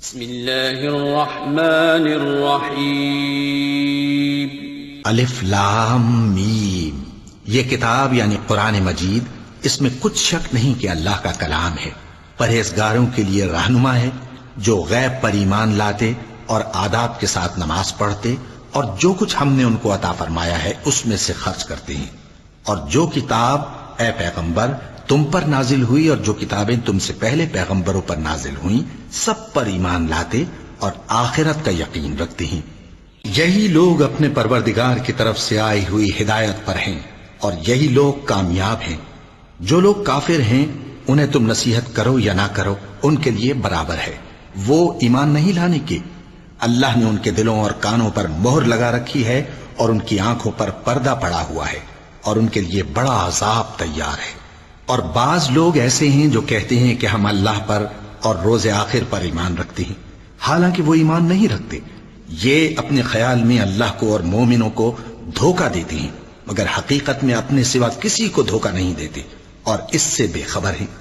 بسم اللہ الرحمن الرحیم الف لام میم۔ یہ کتاب یعنی قرآن مجید، اس میں کچھ شک نہیں کہ اللہ کا کلام ہے، پرہیزگاروں کے لیے رہنما ہے، جو غیب پر ایمان لاتے اور آداب کے ساتھ نماز پڑھتے اور جو کچھ ہم نے ان کو عطا فرمایا ہے اس میں سے خرچ کرتے ہیں، اور جو کتاب اے پیغمبر تم پر نازل ہوئی اور جو کتابیں تم سے پہلے پیغمبروں پر نازل ہوئیں سب پر ایمان لاتے اور آخرت کا یقین رکھتے ہیں۔ یہی لوگ اپنے پروردگار کی طرف سے آئی ہوئی ہدایت پر ہیں اور یہی لوگ کامیاب ہیں۔ جو لوگ کافر ہیں انہیں تم نصیحت کرو یا نہ کرو ان کے لیے برابر ہے، وہ ایمان نہیں لانے کے۔ اللہ نے ان کے دلوں اور کانوں پر مہر لگا رکھی ہے اور ان کی آنکھوں پر پردہ پڑا ہوا ہے اور ان کے لیے بڑا عذاب تیار ہے۔ اور بعض لوگ ایسے ہیں جو کہتے ہیں کہ ہم اللہ پر اور روز آخر پر ایمان رکھتے ہیں، حالانکہ وہ ایمان نہیں رکھتے۔ یہ اپنے خیال میں اللہ کو اور مومنوں کو دھوکہ دیتے ہیں، مگر حقیقت میں اپنے سوا کسی کو دھوکہ نہیں دیتے اور اس سے بے خبر ہیں۔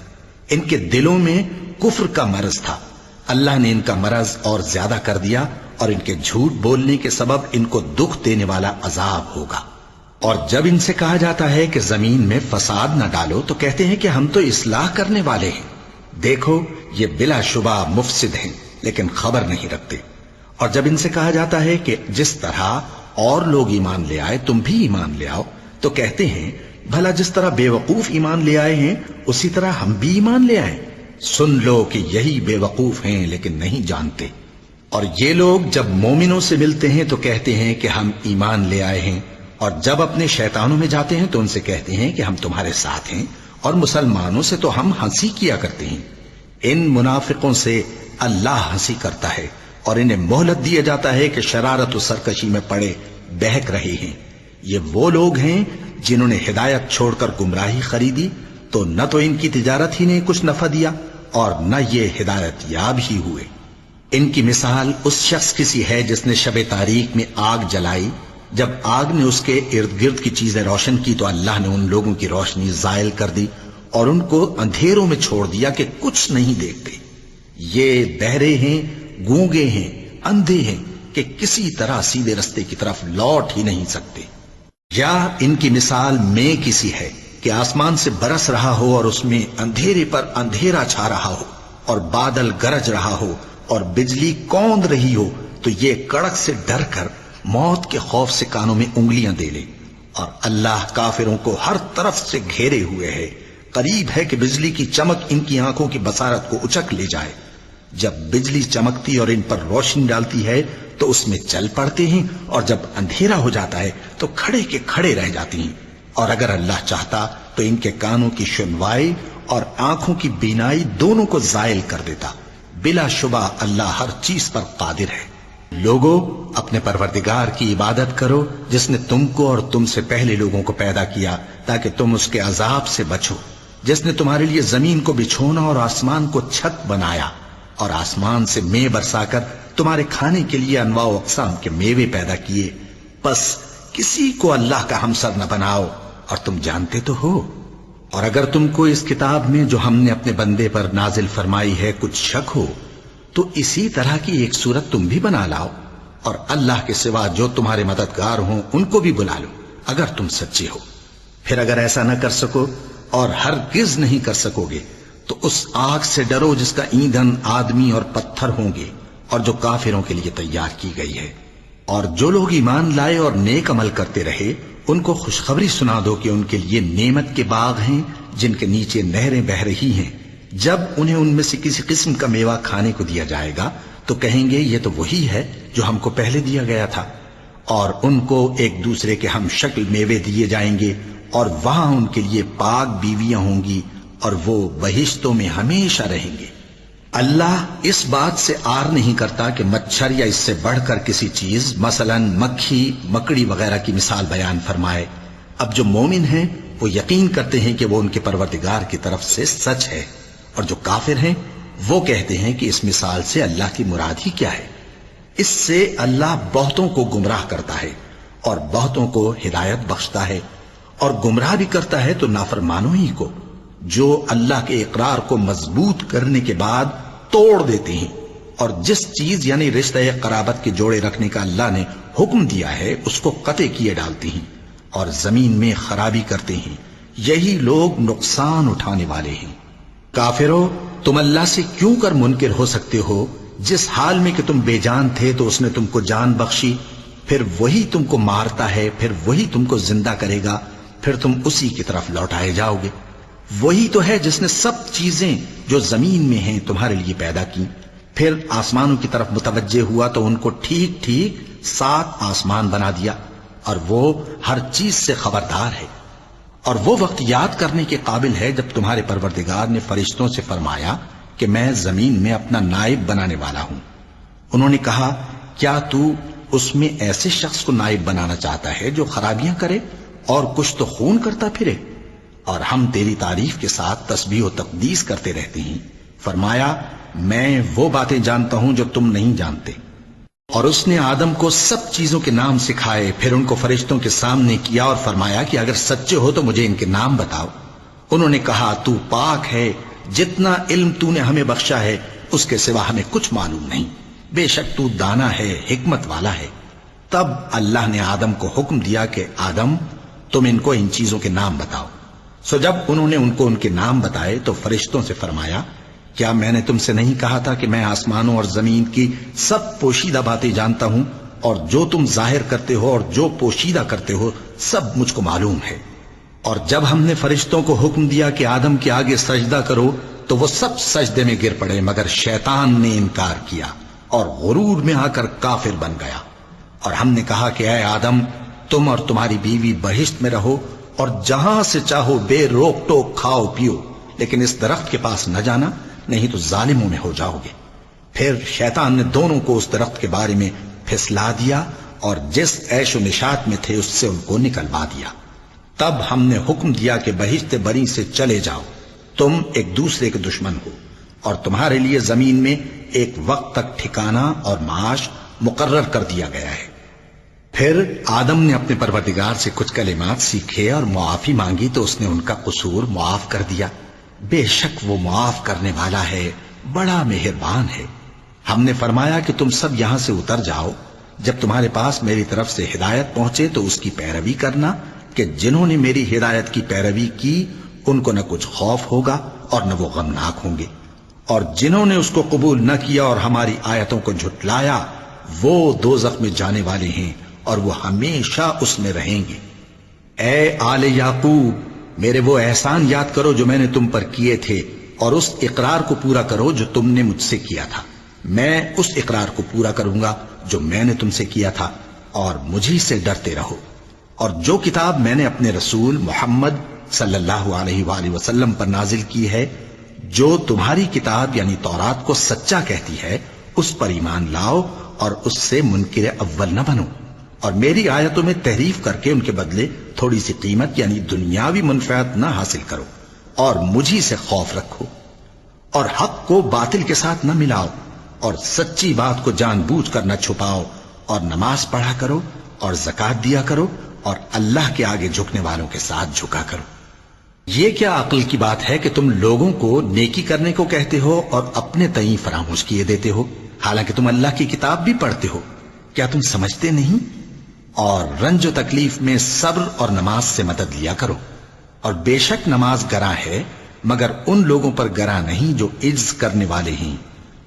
ان کے دلوں میں کفر کا مرض تھا، اللہ نے ان کا مرض اور زیادہ کر دیا اور ان کے جھوٹ بولنے کے سبب ان کو دکھ دینے والا عذاب ہوگا۔ اور جب ان سے کہا جاتا ہے کہ زمین میں فساد نہ ڈالو تو کہتے ہیں کہ ہم تو اصلاح کرنے والے ہیں۔ دیکھو یہ بلا شبہ مفسد ہیں لیکن خبر نہیں رکھتے۔ اور جب ان سے کہا جاتا ہے کہ جس طرح اور لوگ ایمان لے آئے تم بھی ایمان لے آؤ تو کہتے ہیں بھلا جس طرح بے وقوف ایمان لے آئے ہیں اسی طرح ہم بھی ایمان لے آئیں۔ سن لو کہ یہی بے وقوف ہیں لیکن نہیں جانتے۔ اور یہ لوگ جب مومنوں سے ملتے ہیں تو کہتے ہیں کہ ہم ایمان لے آئے ہیں، اور جب اپنے شیطانوں میں جاتے ہیں تو ان سے کہتے ہیں کہ ہم تمہارے ساتھ ہیں، اور مسلمانوں سے تو ہم ہنسی کیا کرتے ہیں۔ ان منافقوں سے اللہ ہنسی کرتا ہے اور انہیں مہلت دیا جاتا ہے کہ شرارت و سرکشی میں پڑے بہک رہے ہیں۔ یہ وہ لوگ ہیں جنہوں نے ہدایت چھوڑ کر گمراہی خریدی، تو نہ تو ان کی تجارت ہی نے کچھ نفع دیا اور نہ یہ ہدایت یاب ہی ہوئے۔ ان کی مثال اس شخص کی سی ہے جس نے شب تاریک میں آگ جلائی، جب آگ نے اس کے ارد گرد کی چیزیں روشن کی تو اللہ نے ان لوگوں کی روشنی زائل کر دی اور ان کو اندھیروں میں چھوڑ دیا کہ کچھ نہیں دیکھتے۔ یہ بہرے ہیں، گونگے ہیں، اندھے ہیں کہ کسی طرح سیدھے رستے کی طرف لوٹ ہی نہیں سکتے۔ یا ان کی مثال میں کسی ہے کہ آسمان سے برس رہا ہو اور اس میں اندھیرے پر اندھیرا چھا رہا ہو اور بادل گرج رہا ہو اور بجلی کوند رہی ہو تو یہ کڑک سے ڈر کر موت کے خوف سے کانوں میں انگلیاں دے لے۔ اور اللہ کافروں کو ہر طرف سے گھیرے ہوئے ہے، قریب ہے کہ بجلی کی چمک ان کی آنکھوں کی بصارت کو اچک لے جائے۔ جب بجلی چمکتی اور ان پر روشنی ڈالتی ہے تو اس میں چل پڑتے ہیں، اور جب اندھیرا ہو جاتا ہے تو کھڑے کے کھڑے رہ جاتی ہیں۔ اور اگر اللہ چاہتا تو ان کے کانوں کی سنوائی اور آنکھوں کی بینائی دونوں کو زائل کر دیتا۔ بلا شبہ اللہ ہر چیز پر قادر ہے۔ لوگوں اپنے پروردگار کی عبادت کرو جس نے تم کو اور تم سے پہلے لوگوں کو پیدا کیا تاکہ تم اس کے عذاب سے بچو، جس نے تمہارے لیے زمین کو بچھونا اور آسمان کو چھت بنایا اور آسمان سے مے برسا کر تمہارے کھانے کے لیے انواع و اقسام کے میوے پیدا کیے۔ پس کسی کو اللہ کا ہمسر نہ بناؤ اور تم جانتے تو ہو۔ اور اگر تم کو اس کتاب میں جو ہم نے اپنے بندے پر نازل فرمائی ہے کچھ شک ہو تو اسی طرح کی ایک صورت تم بھی بنا لاؤ، اور اللہ کے سوا جو تمہارے مددگار ہوں ان کو بھی بلا لو اگر تم سچے ہو۔ پھر اگر ایسا نہ کر سکو اور ہرگز نہیں کر سکو گے تو اس آگ سے ڈرو جس کا ایندھن آدمی اور پتھر ہوں گے اور جو کافروں کے لیے تیار کی گئی ہے۔ اور جو لوگ ایمان لائے اور نیک عمل کرتے رہے ان کو خوشخبری سنا دو کہ ان کے لیے نعمت کے باغ ہیں جن کے نیچے نہریں بہہ رہی ہیں۔ جب انہیں ان میں سے کسی قسم کا میوہ کھانے کو دیا جائے گا تو کہیں گے یہ تو وہی ہے جو ہم کو پہلے دیا گیا تھا، اور ان کو ایک دوسرے کے ہم شکل میوے دیے جائیں گے اور وہاں ان کے لیے پاک بیویاں ہوں گی اور وہ بہشتوں میں ہمیشہ رہیں گے۔ اللہ اس بات سے آر نہیں کرتا کہ مچھر یا اس سے بڑھ کر کسی چیز مثلا مکھی مکڑی وغیرہ کی مثال بیان فرمائے۔ اب جو مومن ہیں وہ یقین کرتے ہیں کہ وہ ان کے پروردگار کی طرف سے سچ ہے، اور جو کافر ہیں وہ کہتے ہیں کہ اس مثال سے اللہ کی مراد ہی کیا ہے۔ اس سے اللہ بہتوں کو گمراہ کرتا ہے اور بہتوں کو ہدایت بخشتا ہے، اور گمراہ بھی کرتا ہے تو نافرمانوں ہی کو، جو اللہ کے اقرار کو مضبوط کرنے کے بعد توڑ دیتے ہیں اور جس چیز یعنی رشتہ قرابت کے جوڑے رکھنے کا اللہ نے حکم دیا ہے اس کو قطع کیے ڈالتی ہیں اور زمین میں خرابی کرتے ہیں، یہی لوگ نقصان اٹھانے والے ہیں۔ کافرو، تم اللہ سے کیوں کر منکر ہو سکتے ہو؟ جس حال میں کہ تم بے جان تھے تو اس نے تم کو جان بخشی، پھر وہی تم کو مارتا ہے، پھر وہی تم کو زندہ کرے گا، پھر تم اسی کی طرف لوٹائے جاؤ گے۔ وہی تو ہے جس نے سب چیزیں جو زمین میں ہیں تمہارے لیے پیدا کی، پھر آسمانوں کی طرف متوجہ ہوا تو ان کو ٹھیک ٹھیک 7 آسمان بنا دیا، اور وہ ہر چیز سے خبردار ہے۔ اور وہ وقت یاد کرنے کے قابل ہے جب تمہارے پروردگار نے فرشتوں سے فرمایا کہ میں زمین میں اپنا نائب بنانے والا ہوں۔ انہوں نے کہا، کیا تو اس میں ایسے شخص کو نائب بنانا چاہتا ہے جو خرابیاں کرے اور کچھ تو خون کرتا پھرے؟ اور ہم تیری تعریف کے ساتھ تسبیح و تقدیس کرتے رہتے ہیں۔ فرمایا، میں وہ باتیں جانتا ہوں جو تم نہیں جانتے۔ اور اس نے آدم کو سب چیزوں کے نام سکھائے، پھر ان کو فرشتوں کے سامنے کیا اور فرمایا کہ اگر سچے ہو تو مجھے ان کے نام بتاؤ۔ انہوں نے کہا، تو پاک ہے، جتنا علم تو نے ہمیں بخشا ہے اس کے سوا ہمیں کچھ معلوم نہیں، بے شک تو دانا ہے، حکمت والا ہے۔ تب اللہ نے آدم کو حکم دیا کہ آدم، تم ان کو ان چیزوں کے نام بتاؤ۔ سو جب انہوں نے ان کو ان کے نام بتائے تو فرشتوں سے فرمایا، کیا میں نے تم سے نہیں کہا تھا کہ میں آسمانوں اور زمین کی سب پوشیدہ باتیں جانتا ہوں، اور جو تم ظاہر کرتے ہو اور جو پوشیدہ کرتے ہو سب مجھ کو معلوم ہے۔ اور جب ہم نے فرشتوں کو حکم دیا کہ آدم کے آگے سجدہ کرو تو وہ سب سجدے میں گر پڑے، مگر شیطان نے انکار کیا اور غرور میں آ کر کافر بن گیا۔ اور ہم نے کہا کہ اے آدم، تم اور تمہاری بیوی بہشت میں رہو اور جہاں سے چاہو بے روک ٹوک کھاؤ پیو، لیکن اس درخت کے پاس نہ جانا، نہیں تو ظالموں میں ہو جاؤ گے۔ پھر شیطان نے دونوں کو اس درخت کے بارے میں پھسلا دیا اور جس عیش و نشاط میں تھے اس سے ان کو نکلوا دیا۔ تب ہم نے حکم دیا کہ بہشت بری سے چلے جاؤ، تم ایک دوسرے کے دشمن ہو، اور تمہارے لیے زمین میں ایک وقت تک ٹھکانہ اور معاش مقرر کر دیا گیا ہے۔ پھر آدم نے اپنے پروردگار سے کچھ کلمات سیکھے اور معافی مانگی تو اس نے ان کا قصور معاف کر دیا۔ بے شک وہ معاف کرنے والا ہے، بڑا مہربان ہے۔ ہم نے فرمایا کہ تم سب یہاں سے اتر جاؤ، جب تمہارے پاس میری طرف سے ہدایت پہنچے تو اس کی پیروی کرنا، کہ جنہوں نے میری ہدایت کی پیروی کی ان کو نہ کچھ خوف ہوگا اور نہ وہ غمناک ہوں گے، اور جنہوں نے اس کو قبول نہ کیا اور ہماری آیتوں کو جھٹلایا وہ دوزخ میں جانے والے ہیں اور وہ ہمیشہ اس میں رہیں گے۔ اے آل یعقوب، میرے وہ احسان یاد کرو جو میں نے تم پر کیے تھے، اور اس اقرار کو پورا کرو جو تم نے مجھ سے کیا تھا۔ میں اس اقرار کو پورا کروں گا جو میں نے تم سے کیا تھا، اور مجھی سے ڈرتے رہو۔ اور جو کتاب میں نے اپنے رسول محمد صلی اللہ علیہ وآلہ وسلم پر نازل کی ہے، جو تمہاری کتاب یعنی تورات کو سچا کہتی ہے، اس پر ایمان لاؤ اور اس سے منکر اول نہ بنو، اور میری آیتوں میں تحریف کر کے ان کے بدلے تھوڑی سی قیمت یعنی دنیاوی منفعت نہ حاصل کرو، اور مجھی سے خوف رکھو، اور حق کو باطل کے ساتھ نہ ملاؤ، اور سچی بات کو جان بوجھ کر نہ چھپاؤ، اور نماز پڑھا کرو اور زکوٰۃ دیا کرو، اور اللہ کے آگے جھکنے والوں کے ساتھ جھکا کرو۔ یہ کیا عقل کی بات ہے کہ تم لوگوں کو نیکی کرنے کو کہتے ہو اور اپنے تئیں فراموش کیے دیتے ہو، حالانکہ تم اللہ کی کتاب بھی پڑھتے ہو؟ کیا تم سمجھتے نہیں؟ اور رنج و تکلیف میں صبر اور نماز سے مدد لیا کرو، اور بے شک نماز گراں ہے، مگر ان لوگوں پر گراں نہیں جو عجز کرنے والے ہیں،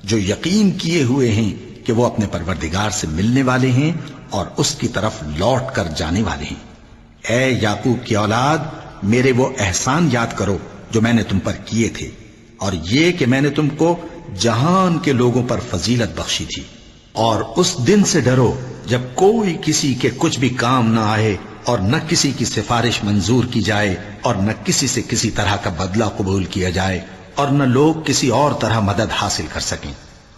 جو یقین کیے ہوئے ہیں کہ وہ اپنے پروردگار سے ملنے والے ہیں اور اس کی طرف لوٹ کر جانے والے ہیں۔ اے یعقوب کی اولاد، میرے وہ احسان یاد کرو جو میں نے تم پر کیے تھے، اور یہ کہ میں نے تم کو جہان کے لوگوں پر فضیلت بخشی تھی۔ اور اس دن سے ڈرو جب کوئی کسی کے کچھ بھی کام نہ آئے، اور نہ کسی کی سفارش منظور کی جائے، اور نہ کسی سے کسی طرح کا بدلہ قبول کیا جائے، اور نہ لوگ کسی اور طرح مدد حاصل کر سکیں۔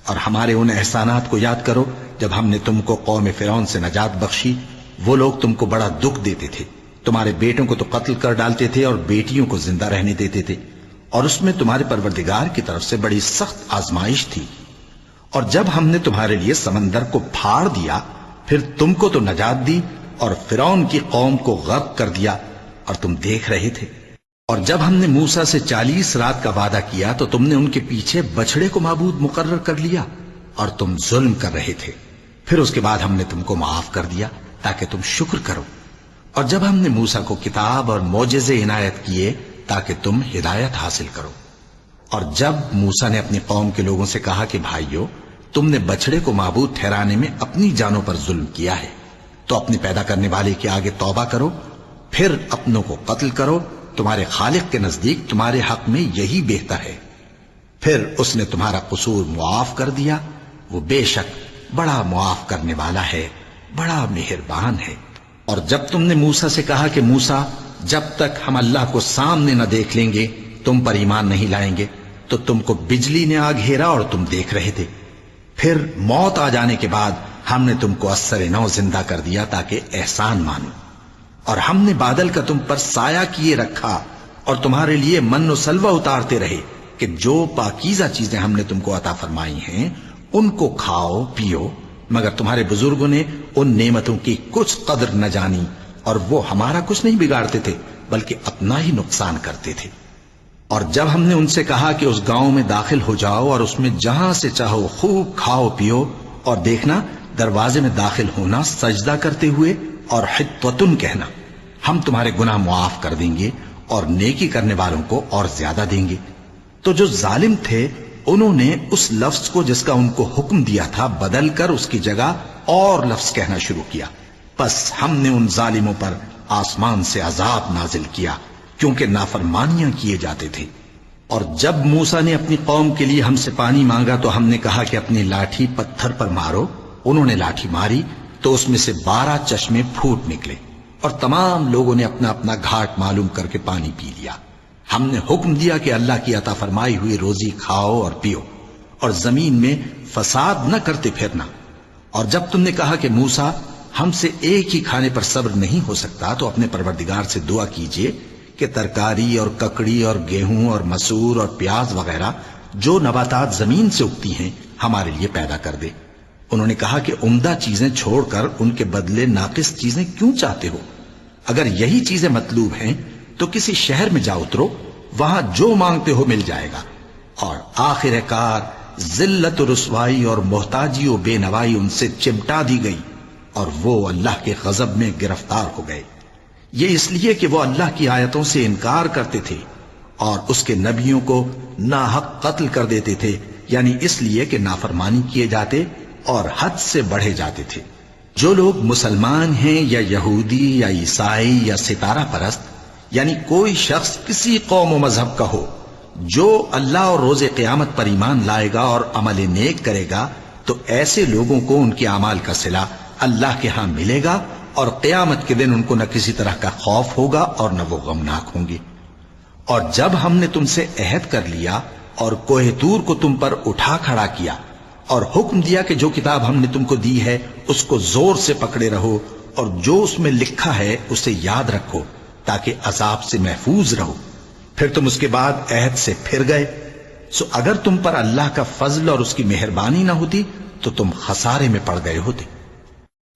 اور ہمارے ان احسانات کو یاد کرو جب ہم نے تم کو قوم فرعون سے نجات بخشی۔ وہ لوگ تم کو بڑا دکھ دیتے تھے، تمہارے بیٹوں کو تو قتل کر ڈالتے تھے اور بیٹیوں کو زندہ رہنے دیتے تھے، اور اس میں تمہارے پروردگار کی طرف سے بڑی سخت آزمائش تھی۔ اور جب ہم نے تمہارے لیے سمندر کو پھاڑ دیا، پھر تم کو تو نجات دی اور فرعون کی قوم کو غرق کر دیا، اور تم دیکھ رہے تھے۔ اور جب ہم نے موسیٰ سے 40 رات کا وعدہ کیا تو تم نے ان کے پیچھے بچڑے کو معبود مقرر کر لیا، اور تم ظلم کر رہے تھے، پھر اس کے بعد ہم نے تم کو معاف کر دیا تاکہ تم شکر کرو۔ اور جب ہم نے موسیٰ کو کتاب اور معجزے عنایت کیے تاکہ تم ہدایت حاصل کرو۔ اور جب موسیٰ نے اپنی قوم کے لوگوں سے کہا کہ بھائیو، تم نے بچڑے کو معبود ٹھہرانے میں اپنی جانوں پر ظلم کیا ہے، تو اپنے پیدا کرنے والے کے آگے توبہ کرو، پھر اپنوں کو قتل کرو، تمہارے خالق کے نزدیک تمہارے حق میں یہی بہتر ہے۔ پھر اس نے تمہارا قصور معاف کر دیا، وہ بے شک بڑا معاف کرنے والا ہے، بڑا مہربان ہے۔ اور جب تم نے موسیٰ سے کہا کہ موسیٰ، جب تک ہم اللہ کو سامنے نہ دیکھ لیں گے تم پر ایمان نہیں لائیں گے، تو تم کو بجلی نے آ گھیرا اور تم دیکھ رہے تھے، پھر موت آ جانے کے بعد ہم نے تم کو اثر نو زندہ کر دیا تاکہ احسان مانو۔ اور ہم نے بادل کا تم پر سایہ کیے رکھا اور تمہارے لیے من و سلوہ اتارتے رہے کہ جو پاکیزہ چیزیں ہم نے تم کو عطا فرمائی ہیں ان کو کھاؤ پیو، مگر تمہارے بزرگوں نے ان نعمتوں کی کچھ قدر نہ جانی، اور وہ ہمارا کچھ نہیں بگاڑتے تھے بلکہ اپنا ہی نقصان کرتے تھے۔ اور جب ہم نے ان سے کہا کہ اس گاؤں میں داخل ہو جاؤ اور اس میں جہاں سے چاہو خوب کھاؤ پیو، اور دیکھنا دروازے میں داخل ہونا سجدہ کرتے ہوئے اور حطوتن کہنا، ہم تمہارے گناہ معاف کر دیں گے اور نیکی کرنے والوں کو اور زیادہ دیں گے۔ تو جو ظالم تھے انہوں نے اس لفظ کو جس کا ان کو حکم دیا تھا بدل کر اس کی جگہ اور لفظ کہنا شروع کیا، پس ہم نے ان ظالموں پر آسمان سے عذاب نازل کیا کیونکہ نافرمانیاں کیے جاتے تھے۔ اور جب موسیٰ نے اپنی قوم کے لیے ہم سے پانی مانگا تو ہم نے کہا کہ اپنی لاٹھی پتھر پر مارو، انہوں نے لاٹھی ماری تو اس میں سے 12 چشمے پھوٹ نکلے، اور تمام لوگوں نے اپنا اپنا گھاٹ معلوم کر کے پانی پی لیا۔ ہم نے حکم دیا کہ اللہ کی عطا فرمائی ہوئی روزی کھاؤ اور پیو، اور زمین میں فساد نہ کرتے پھرنا۔ اور جب تم نے کہا کہ موسیٰ، ہم سے ایک ہی کھانے پر صبر نہیں ہو سکتا، تو اپنے پروردگار سے دعا کیجئے کہ ترکاری اور ککڑی اور گیہوں اور مسور اور پیاز وغیرہ جو نباتات زمین سے اگتی ہیں ہمارے لیے پیدا کر دے۔ انہوں نے کہا کہ عمدہ چیزیں چھوڑ کر ان کے بدلے ناقص چیزیں کیوں چاہتے ہو؟ اگر یہی چیزیں مطلوب ہیں تو کسی شہر میں جا اترو، وہاں جو مانگتے ہو مل جائے گا۔ اور آخر کار ذلت و رسوائی اور محتاجی و بے نوائی ان سے چمٹا دی گئی، اور وہ اللہ کے غضب میں گرفتار ہو گئے۔ یہ اس لیے کہ وہ اللہ کی آیتوں سے انکار کرتے تھے اور اس کے نبیوں کو ناحق قتل کر دیتے تھے، یعنی اس لیے کہ نافرمانی کیے جاتے اور حد سے بڑھے جاتے تھے۔ جو لوگ مسلمان ہیں یا یہودی یا عیسائی یا ستارہ پرست، یعنی کوئی شخص کسی قوم و مذہب کا ہو، جو اللہ اور روز قیامت پر ایمان لائے گا اور عمل نیک کرے گا، تو ایسے لوگوں کو ان کے اعمال کا صلہ اللہ کے ہاں ملے گا، اور قیامت کے دن ان کو نہ کسی طرح کا خوف ہوگا اور نہ وہ غمناک ہوں گے۔ اور جب ہم نے تم سے عہد کر لیا اور کوہ طور کو تم پر اٹھا کھڑا کیا اور حکم دیا کہ جو کتاب ہم نے تم کو دی ہے اس کو زور سے پکڑے رہو، اور جو اس میں لکھا ہے اسے یاد رکھو تاکہ عذاب سے محفوظ رہو، پھر تم اس کے بعد عہد سے پھر گئے، سو اگر تم پر اللہ کا فضل اور اس کی مہربانی نہ ہوتی تو تم خسارے میں پڑ گئے ہوتے۔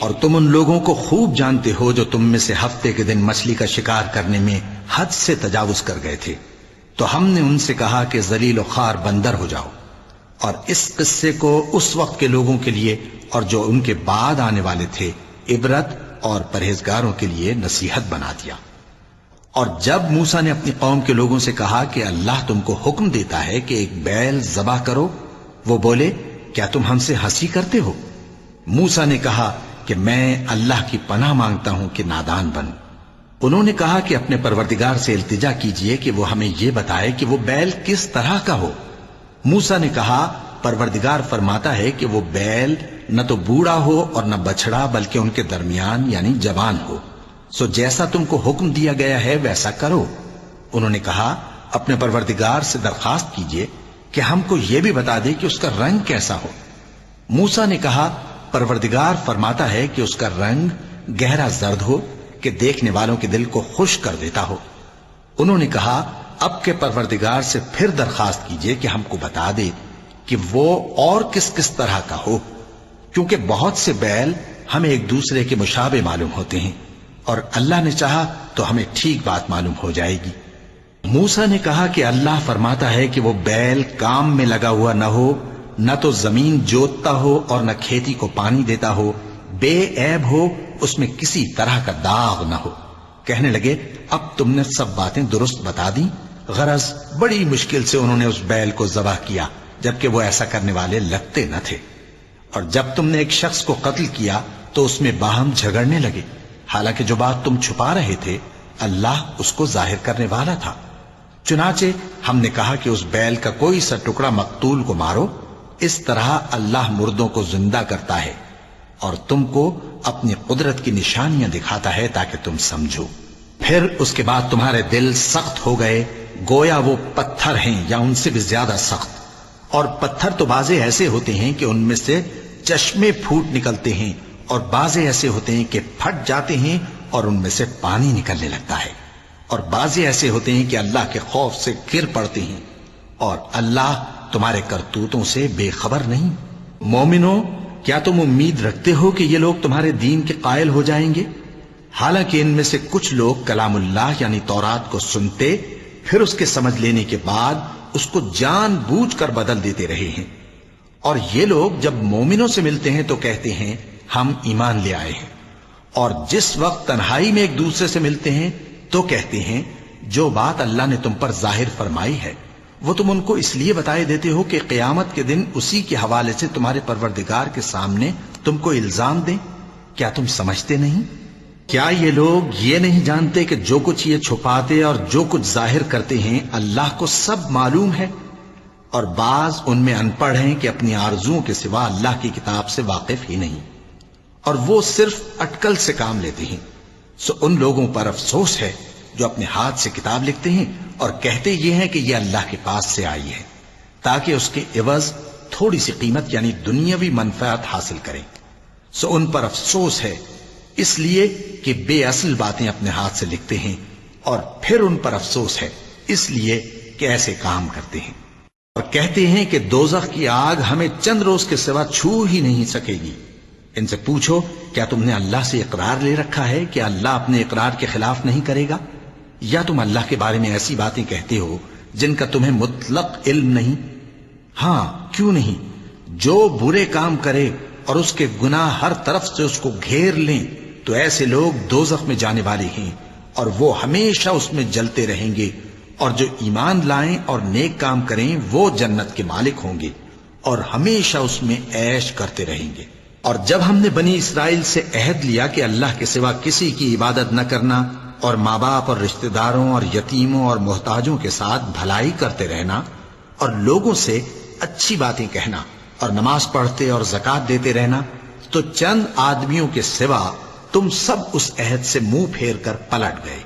اور تم ان لوگوں کو خوب جانتے ہو جو تم میں سے ہفتے کے دن مچھلی کا شکار کرنے میں حد سے تجاوز کر گئے تھے، تو ہم نے ان سے کہا کہ ذلیل و خوار بندر ہو جاؤ، اور اس قصے کو اس وقت کے لوگوں کے لیے اور جو ان کے بعد آنے والے تھے عبرت اور پرہیزگاروں کے لیے نصیحت بنا دیا۔ اور جب موسیٰ نے اپنی قوم کے لوگوں سے کہا کہ اللہ تم کو حکم دیتا ہے کہ ایک بیل ذبح کرو، وہ بولے کیا تم ہم سے ہنسی کرتے ہو؟ موسیٰ نے کہا کہ میں اللہ کی پناہ مانگتا ہوں کہ نادان بنوں۔ انہوں نے کہا کہ اپنے پروردگار سے التجا کیجئے کہ وہ ہمیں یہ بتائے کہ وہ بیل کس طرح کا ہو۔ موسیٰ نے کہا پروردگار فرماتا ہے کہ وہ بیل نہ تو بوڑھا ہو اور نہ بچڑا بلکہ ان کے درمیان یعنی جوان ہو، سو جیسا تم کو حکم دیا گیا ہے ویسا کرو۔ انہوں نے کہا اپنے پروردگار سے درخواست کیجئے کہ ہم کو یہ بھی بتا دے کہ اس کا رنگ کیسا ہو۔ موسیٰ نے کہا پروردگار فرماتا ہے کہ اس کا رنگ گہرا زرد ہو کہ دیکھنے والوں کے دل کو خوش کر دیتا ہو۔ انہوں نے کہا اب کے پروردگار سے پھر درخواست کیجئے کہ ہم کو بتا دے کہ وہ اور کس کس طرح کا ہو، کیونکہ بہت سے بیل ہمیں ایک دوسرے کے مشابہ معلوم ہوتے ہیں، اور اللہ نے چاہا تو ہمیں ٹھیک بات معلوم ہو جائے گی۔ موسیٰ نے کہا کہ اللہ فرماتا ہے کہ وہ بیل کام میں لگا ہوا نہ ہو نہ تو زمین جوتتا ہو اور نہ کھیتی کو پانی دیتا ہو، بے عیب ہو، اس میں کسی طرح کا داغ نہ ہو۔ کہنے لگے اب تم نے سب باتیں درست بتا دی۔ غرض بڑی مشکل سے انہوں نے اس بیل کو ذبح کیا، جبکہ وہ ایسا کرنے والے لگتے نہ تھے۔ اور جب تم نے ایک شخص کو قتل کیا تو اس میں باہم جھگڑنے لگے، حالانکہ جو بات تم چھپا رہے تھے اللہ اس کو ظاہر کرنے والا تھا۔ چنانچہ ہم نے کہا کہ اس بیل کا کوئی سا ٹکڑا مقتول کو مارو، اس طرح اللہ مردوں کو زندہ کرتا ہے اور تم کو اپنی قدرت کی نشانیاں دکھاتا ہے تاکہ تم سمجھو۔ پھر اس کے بعد تمہارے دل سخت ہو گئے، گویا وہ پتھر ہیں یا ان سے بھی زیادہ سخت۔ اور پتھر تو بعضے ایسے ہوتے ہیں کہ ان میں سے چشمے پھوٹ نکلتے ہیں، اور بعضے ایسے ہوتے ہیں کہ پھٹ جاتے ہیں اور ان میں سے پانی نکلنے لگتا ہے، اور بعضے ایسے ہوتے ہیں کہ اللہ کے خوف سے گر پڑتے ہیں، اور اللہ تمہارے کرتوتوں سے بے خبر نہیں۔ مومنو، کیا تم امید رکھتے ہو کہ یہ لوگ تمہارے دین کے قائل ہو جائیں گے؟ حالانکہ ان میں سے کچھ لوگ کلام اللہ یعنی تورات کو سنتے، پھر اس کے سمجھ لینے کے بعد اس کو جان بوجھ کر بدل دیتے رہے ہیں۔ اور یہ لوگ جب مومنوں سے ملتے ہیں تو کہتے ہیں ہم ایمان لے آئے ہیں، اور جس وقت تنہائی میں ایک دوسرے سے ملتے ہیں تو کہتے ہیں جو بات اللہ نے تم پر ظاہر فرمائی ہے وہ تم ان کو اس لیے بتائے دیتے ہو کہ قیامت کے دن اسی کے حوالے سے تمہارے پروردگار کے سامنے تم کو الزام دیں۔ کیا تم سمجھتے نہیں؟ کیا یہ لوگ یہ نہیں جانتے کہ جو کچھ یہ چھپاتے اور جو کچھ ظاہر کرتے ہیں اللہ کو سب معلوم ہے؟ اور بعض ان میں ان پڑھ ہیں کہ اپنی آرزوؤں کے سوا اللہ کی کتاب سے واقف ہی نہیں، اور وہ صرف اٹکل سے کام لیتے ہیں۔ سو ان لوگوں پر افسوس ہے جو اپنے ہاتھ سے کتاب لکھتے ہیں اور کہتے یہ ہیں کہ یہ اللہ کے پاس سے آئی ہے، تاکہ اس کے عوض تھوڑی سی قیمت یعنی دنیاوی منفعت حاصل کریں۔ سو ان پر افسوس ہے اس لیے کہ بے اصل باتیں اپنے ہاتھ سے لکھتے ہیں، اور پھر ان پر افسوس ہے اس لیے کہ ایسے کام کرتے ہیں، اور کہتے ہیں کہ دوزخ کی آگ ہمیں چند روز کے سوا چھو ہی نہیں سکے گی۔ ان سے پوچھو کیا تم نے اللہ سے اقرار لے رکھا ہے کہ اللہ اپنے اقرار کے خلاف نہیں کرے گا؟ یا تم اللہ کے بارے میں ایسی باتیں کہتے ہو جن کا تمہیں مطلق علم نہیں؟ ہاں کیوں نہیں، جو برے کام کرے اور اس کے گناہ ہر طرف سے اس کو گھیر لیں تو ایسے لوگ دوزخ میں جانے والے ہیں، اور وہ ہمیشہ اس میں جلتے رہیں گے، اور جو ایمان لائیں اور نیک کام کریں وہ جنت کے مالک ہوں گے اور ہمیشہ اس میں عیش کرتے رہیں گے۔ اور جب ہم نے بنی اسرائیل سے عہد لیا کہ اللہ کے سوا کسی کی عبادت نہ کرنا، اور ماں باپ اور رشتہ داروں اور یتیموں اور محتاجوں کے ساتھ بھلائی کرتے رہنا، اور لوگوں سے اچھی باتیں کہنا، اور نماز پڑھتے اور زکوٰۃ دیتے رہنا، تو چند آدمیوں کے سوا تم سب اس عہد سے منہ پھیر کر پلٹ گئے۔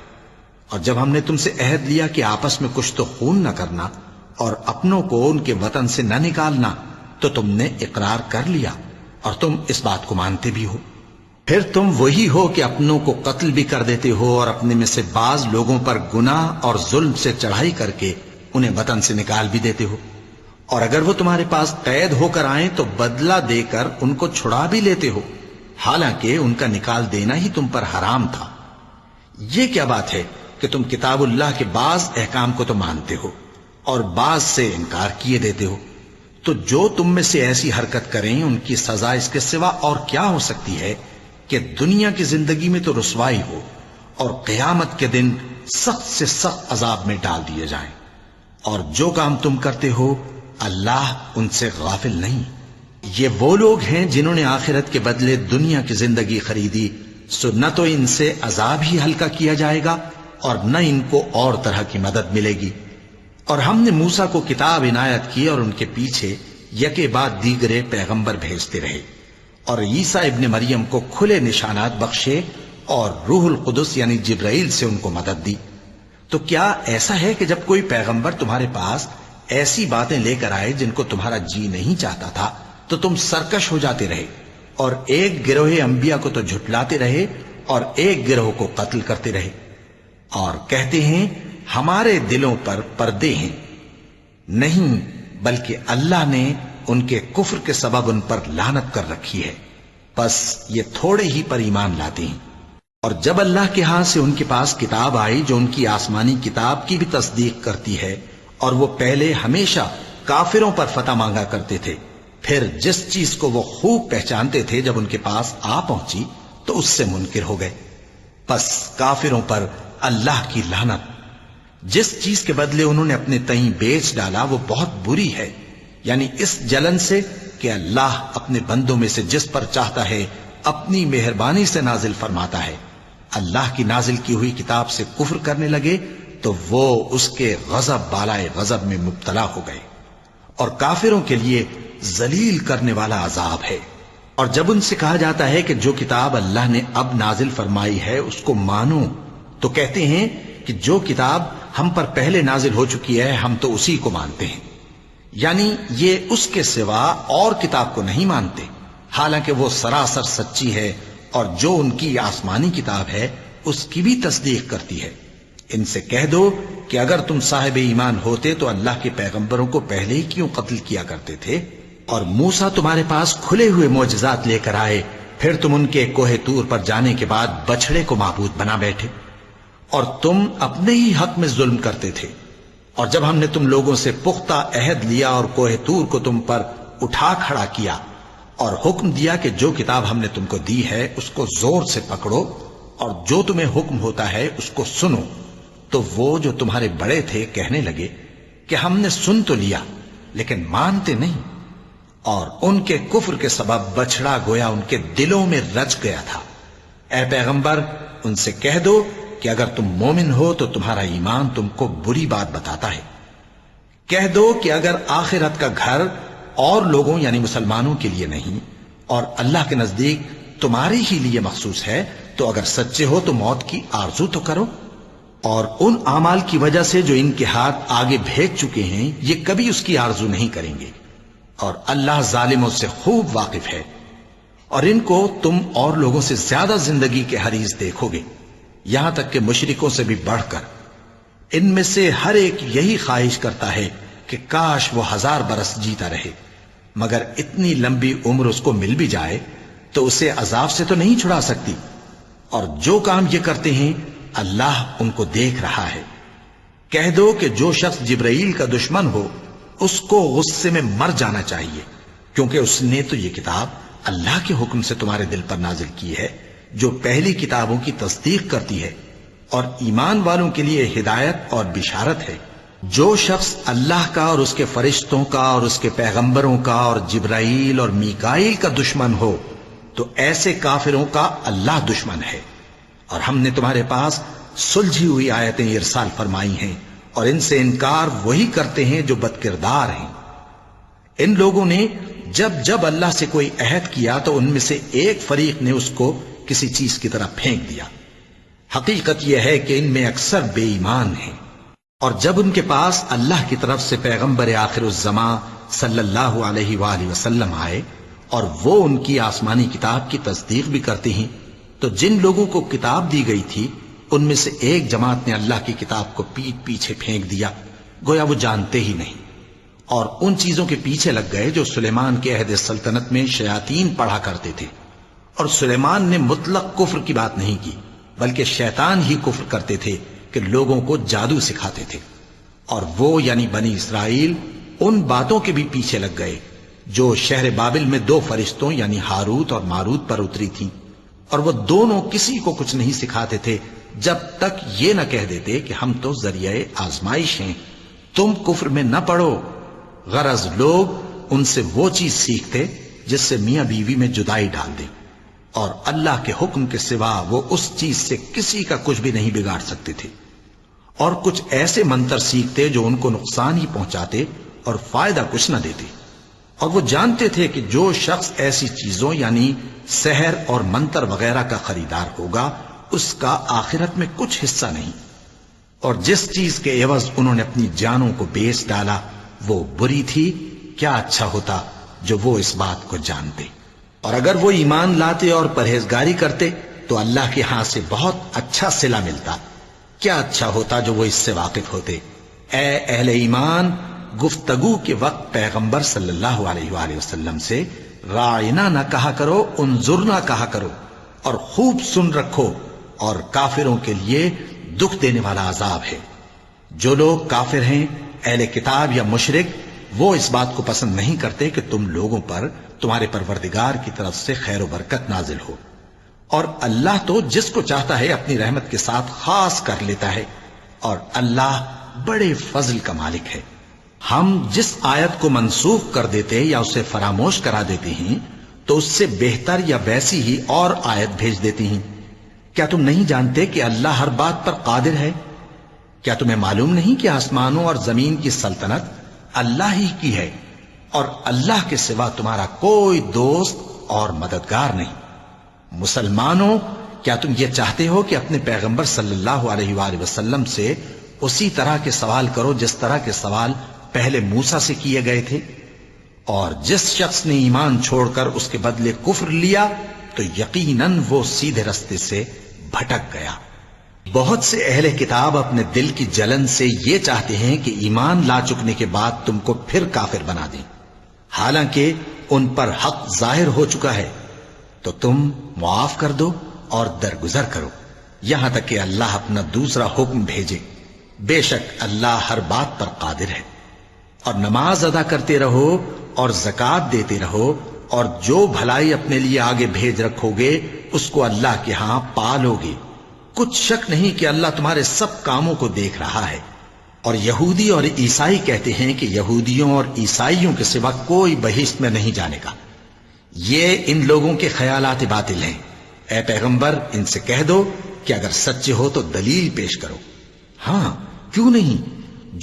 اور جب ہم نے تم سے عہد لیا کہ آپس میں کچھ تو خون نہ کرنا اور اپنوں کو ان کے وطن سے نہ نکالنا، تو تم نے اقرار کر لیا اور تم اس بات کو مانتے بھی ہو۔ پھر تم وہی ہو کہ اپنوں کو قتل بھی کر دیتے ہو اور اپنے میں سے بعض لوگوں پر گناہ اور ظلم سے چڑھائی کر کے انہیں وطن سے نکال بھی دیتے ہو، اور اگر وہ تمہارے پاس قید ہو کر آئیں تو بدلہ دے کر ان کو چھڑا بھی لیتے ہو، حالانکہ ان کا نکال دینا ہی تم پر حرام تھا۔ یہ کیا بات ہے کہ تم کتاب اللہ کے بعض احکام کو تو مانتے ہو اور بعض سے انکار کیے دیتے ہو؟ تو جو تم میں سے ایسی حرکت کریں ان کی سزا اس کے سوا اور کیا ہو سکتی ہے کہ دنیا کی زندگی میں تو رسوائی ہو اور قیامت کے دن سخت سے سخت عذاب میں ڈال دیے جائیں۔ اور جو کام تم کرتے ہو اللہ ان سے غافل نہیں۔ یہ وہ لوگ ہیں جنہوں نے آخرت کے بدلے دنیا کی زندگی خریدی، سو نہ تو ان سے عذاب ہی ہلکا کیا جائے گا اور نہ ان کو اور طرح کی مدد ملے گی۔ اور ہم نے موسیٰ کو کتاب عنایت کی اور ان کے پیچھے یکے بعد دیگرے پیغمبر بھیجتے رہے، اور عیسیٰ ابن مریم کو کھلے نشانات بخشے اور روح القدس یعنی جبرائیل سے ان کو مدد دی۔ تو کیا ایسا ہے کہ جب کوئی پیغمبر تمہارے پاس ایسی باتیں لے کر آئے جن کو تمہارا جی نہیں چاہتا تھا تو تم سرکش ہو جاتے رہے، اور ایک گروہ انبیاء کو تو جھٹلاتے رہے اور ایک گروہ کو قتل کرتے رہے، اور کہتے ہیں ہمارے دلوں پر پردے ہیں؟ نہیں، بلکہ اللہ نے ان کے کفر کے سبب ان پر لعنت کر رکھی ہے، بس یہ تھوڑے ہی پر ایمان لاتے ہیں۔ اور جب اللہ کے ہاں سے ان کے پاس کتاب آئی جو ان کی آسمانی کتاب کی بھی تصدیق کرتی ہے، اور وہ پہلے ہمیشہ کافروں پر فتح مانگا کرتے تھے، پھر جس چیز کو وہ خوب پہچانتے تھے جب ان کے پاس آ پہنچی تو اس سے منکر ہو گئے۔ پس کافروں پر اللہ کی لعنت۔ جس چیز کے بدلے انہوں نے اپنے تئیں بیچ ڈالا وہ بہت بری ہے، یعنی اس جلن سے کہ اللہ اپنے بندوں میں سے جس پر چاہتا ہے اپنی مہربانی سے نازل فرماتا ہے۔ اللہ کی نازل کی ہوئی کتاب سے کفر کرنے لگے تو وہ اس کے غضب بالائے غضب میں مبتلا ہو گئے، اور کافروں کے لیے ذلیل کرنے والا عذاب ہے۔ اور جب ان سے کہا جاتا ہے کہ جو کتاب اللہ نے اب نازل فرمائی ہے اس کو مانو، تو کہتے ہیں کہ جو کتاب ہم پر پہلے نازل ہو چکی ہے ہم تو اسی کو مانتے ہیں، یعنی یہ اس کے سوا اور کتاب کو نہیں مانتے، حالانکہ وہ سراسر سچی ہے، اور جو ان کی آسمانی کتاب ہے اس کی بھی تصدیق کرتی ہے۔ ان سے کہہ دو کہ اگر تم صاحب ایمان ہوتے تو اللہ کے پیغمبروں کو پہلے ہی کیوں قتل کیا کرتے تھے؟ اور موسیٰ تمہارے پاس کھلے ہوئے معجزات لے کر آئے، پھر تم ان کے کوہ طور پر جانے کے بعد بچڑے کو معبود بنا بیٹھے، اور تم اپنے ہی حق میں ظلم کرتے تھے۔ اور جب ہم نے تم لوگوں سے پختہ عہد لیا اور کوہ طور کو تم پر اٹھا کھڑا کیا اور حکم دیا کہ جو کتاب ہم نے تم کو دی ہے اس کو زور سے پکڑو اور جو تمہیں حکم ہوتا ہے اس کو سنو، تو وہ جو تمہارے بڑے تھے کہنے لگے کہ ہم نے سن تو لیا لیکن مانتے نہیں، اور ان کے کفر کے سبب بچڑا گویا ان کے دلوں میں رچ گیا تھا۔ اے پیغمبر ان سے کہہ دو کہ اگر تم مومن ہو تو تمہارا ایمان تم کو بری بات بتاتا ہے۔ کہہ دو کہ اگر آخرت کا گھر اور لوگوں یعنی مسلمانوں کے لیے نہیں اور اللہ کے نزدیک تمہارے ہی لیے مخصوص ہے تو اگر سچے ہو تو موت کی آرزو تو کرو، اور ان اعمال کی وجہ سے جو ان کے ہاتھ آگے بھیج چکے ہیں یہ کبھی اس کی آرزو نہیں کریں گے، اور اللہ ظالموں سے خوب واقف ہے۔ اور ان کو تم اور لوگوں سے زیادہ زندگی کے حریص دیکھو گے، یہاں تک کہ مشرکوں سے بھی بڑھ کر۔ ان میں سے ہر ایک یہی خواہش کرتا ہے کہ کاش وہ 1000 برس جیتا رہے، مگر اتنی لمبی عمر اس کو مل بھی جائے تو اسے عذاب سے تو نہیں چھڑا سکتی، اور جو کام یہ کرتے ہیں اللہ ان کو دیکھ رہا ہے۔ کہہ دو کہ جو شخص جبرائیل کا دشمن ہو اس کو غصے میں مر جانا چاہیے، کیونکہ اس نے تو یہ کتاب اللہ کے حکم سے تمہارے دل پر نازل کی ہے جو پہلی کتابوں کی تصدیق کرتی ہے، اور ایمان والوں کے لیے ہدایت اور بشارت ہے۔ جو شخص اللہ کا اور اس کے فرشتوں کا اور اس کے پیغمبروں کا اور جبرائیل اور میکائیل کا دشمن ہو تو ایسے کافروں کا اللہ دشمن ہے۔ اور ہم نے تمہارے پاس سلجھی ہوئی آیتیں ارسال فرمائی ہیں، اور ان سے انکار وہی کرتے ہیں جو بد کردار ہیں۔ ان لوگوں نے جب جب اللہ سے کوئی عہد کیا تو ان میں سے ایک فریق نے اس کو کسی چیز کی طرح پھینک دیا۔ حقیقت یہ ہے کہ ان میں اکثر بے ایمان ہیں، اور جب ان کے پاس اللہ کی طرف سے پیغمبر آخر الزماں صلی اللہ علیہ وآلہ وسلم آئے اور وہ ان کی آسمانی کتاب کی تصدیق بھی کرتے ہیں، تو جن لوگوں کو کتاب دی گئی تھی ان میں سے ایک جماعت نے اللہ کی کتاب کو پیٹ پیچھے پھینک دیا، گویا وہ جانتے ہی نہیں، اور ان چیزوں کے پیچھے لگ گئے جو سلیمان کے عہد سلطنت میں شیاطین پڑھا کرتے تھے۔ اور سلیمان نے مطلق کفر کی بات نہیں کی، بلکہ شیطان ہی کفر کرتے تھے کہ لوگوں کو جادو سکھاتے تھے، اور وہ یعنی بنی اسرائیل ان باتوں کے بھی پیچھے لگ گئے جو شہر بابل میں 2 فرشتوں یعنی ہاروت اور ماروت پر اتری تھیں، اور وہ دونوں کسی کو کچھ نہیں سکھاتے تھے جب تک یہ نہ کہہ دیتے کہ ہم تو ذریعہ آزمائش ہیں، تم کفر میں نہ پڑو۔ غرض لوگ ان سے وہ چیز سیکھتے جس سے میاں بیوی میں جدائی ڈال دے، اور اللہ کے حکم کے سوا وہ اس چیز سے کسی کا کچھ بھی نہیں بگاڑ سکتے تھے، اور کچھ ایسے منتر سیکھتے جو ان کو نقصان ہی پہنچاتے اور فائدہ کچھ نہ دیتے، اور وہ جانتے تھے کہ جو شخص ایسی چیزوں یعنی سحر اور منتر وغیرہ کا خریدار ہوگا اس کا آخرت میں کچھ حصہ نہیں، اور جس چیز کے عوض انہوں نے اپنی جانوں کو بیچ ڈالا وہ بری تھی، کیا اچھا ہوتا جو وہ اس بات کو جانتے۔ اور اگر وہ ایمان لاتے اور پرہیزگاری کرتے تو اللہ کے ہاں سے بہت اچھا صلہ ملتا، کیا اچھا ہوتا جو وہ اس سے واقف ہوتے۔ اے اہل ایمان، گفتگو کے وقت پیغمبر صلی اللہ علیہ وآلہ وسلم سے راعنا نہ کہا کرو، انظرنا کہا کرو، اور خوب سن رکھو، اور کافروں کے لیے دکھ دینے والا عذاب ہے۔ جو لوگ کافر ہیں، اہل کتاب یا مشرک، وہ اس بات کو پسند نہیں کرتے کہ تم لوگوں پر تمہارے پروردگار کی طرف سے خیر و برکت نازل ہو، اور اللہ تو جس کو چاہتا ہے اپنی رحمت کے ساتھ خاص کر لیتا ہے، اور اللہ بڑے فضل کا مالک ہے۔ ہم جس آیت کو منسوخ کر دیتے یا اسے فراموش کرا دیتے ہیں تو اس سے بہتر یا ویسی ہی اور آیت بھیج دیتی ہیں۔ کیا تم نہیں جانتے کہ اللہ ہر بات پر قادر ہے؟ کیا تمہیں معلوم نہیں کہ آسمانوں اور زمین کی سلطنت اللہ ہی کی ہے، اور اللہ کے سوا تمہارا کوئی دوست اور مددگار نہیں؟ مسلمانوں، کیا تم یہ چاہتے ہو کہ اپنے پیغمبر صلی اللہ علیہ وآلہ وسلم سے اسی طرح کے سوال کرو جس طرح کے سوال پہلے موسیٰ سے کیے گئے تھے؟ اور جس شخص نے ایمان چھوڑ کر اس کے بدلے کفر لیا تو یقیناً وہ سیدھے رستے سے بھٹک گیا۔ بہت سے اہل کتاب اپنے دل کی جلن سے یہ چاہتے ہیں کہ ایمان لا چکنے کے بعد تم کو پھر کافر بنا دیں، حالانکہ ان پر حق ظاہر ہو چکا ہے۔ تو تم معاف کر دو اور درگزر کرو یہاں تک کہ اللہ اپنا دوسرا حکم بھیجے۔ بے شک اللہ ہر بات پر قادر ہے۔ اور نماز ادا کرتے رہو اور زکوٰۃ دیتے رہو، اور جو بھلائی اپنے لیے آگے بھیج رکھو گے اس کو اللہ کے ہاں پالو گے۔ کچھ شک نہیں کہ اللہ تمہارے سب کاموں کو دیکھ رہا ہے۔ اور یہودی اور عیسائی کہتے ہیں کہ یہودیوں اور عیسائیوں کے سوا کوئی بہشت میں نہیں جانے گا۔ یہ ان لوگوں کے خیالات باطل ہیں۔ اے پیغمبر، ان سے کہہ دو کہ اگر سچے ہو تو دلیل پیش کرو۔ ہاں، کیوں نہیں؟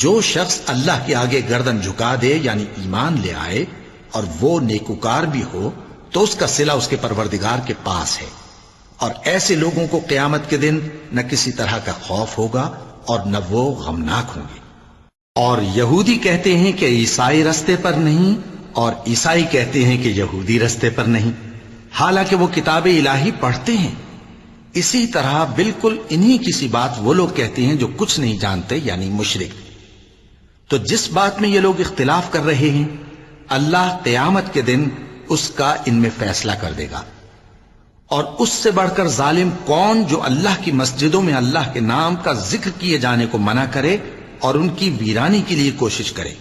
جو شخص اللہ کے آگے گردن جھکا دے یعنی ایمان لے آئے اور وہ نیکوکار بھی ہو تو اس کا صلہ اس کے پروردگار کے پاس ہے، اور ایسے لوگوں کو قیامت کے دن نہ کسی طرح کا خوف ہوگا اور نہ وہ غمناک ہوں گے۔ اور یہودی کہتے ہیں کہ عیسائی رستے پر نہیں، اور عیسائی کہتے ہیں کہ یہودی رستے پر نہیں، حالانکہ وہ کتاب الہی پڑھتے ہیں۔ اسی طرح بالکل انہی کسی بات وہ لوگ کہتے ہیں جو کچھ نہیں جانتے یعنی مشرک۔ تو جس بات میں یہ لوگ اختلاف کر رہے ہیں اللہ قیامت کے دن اس کا ان میں فیصلہ کر دے گا۔ اور اس سے بڑھ کر ظالم کون جو اللہ کی مسجدوں میں اللہ کے نام کا ذکر کیے جانے کو منع کرے اور ان کی ویرانی کے لیے کوشش کرے۔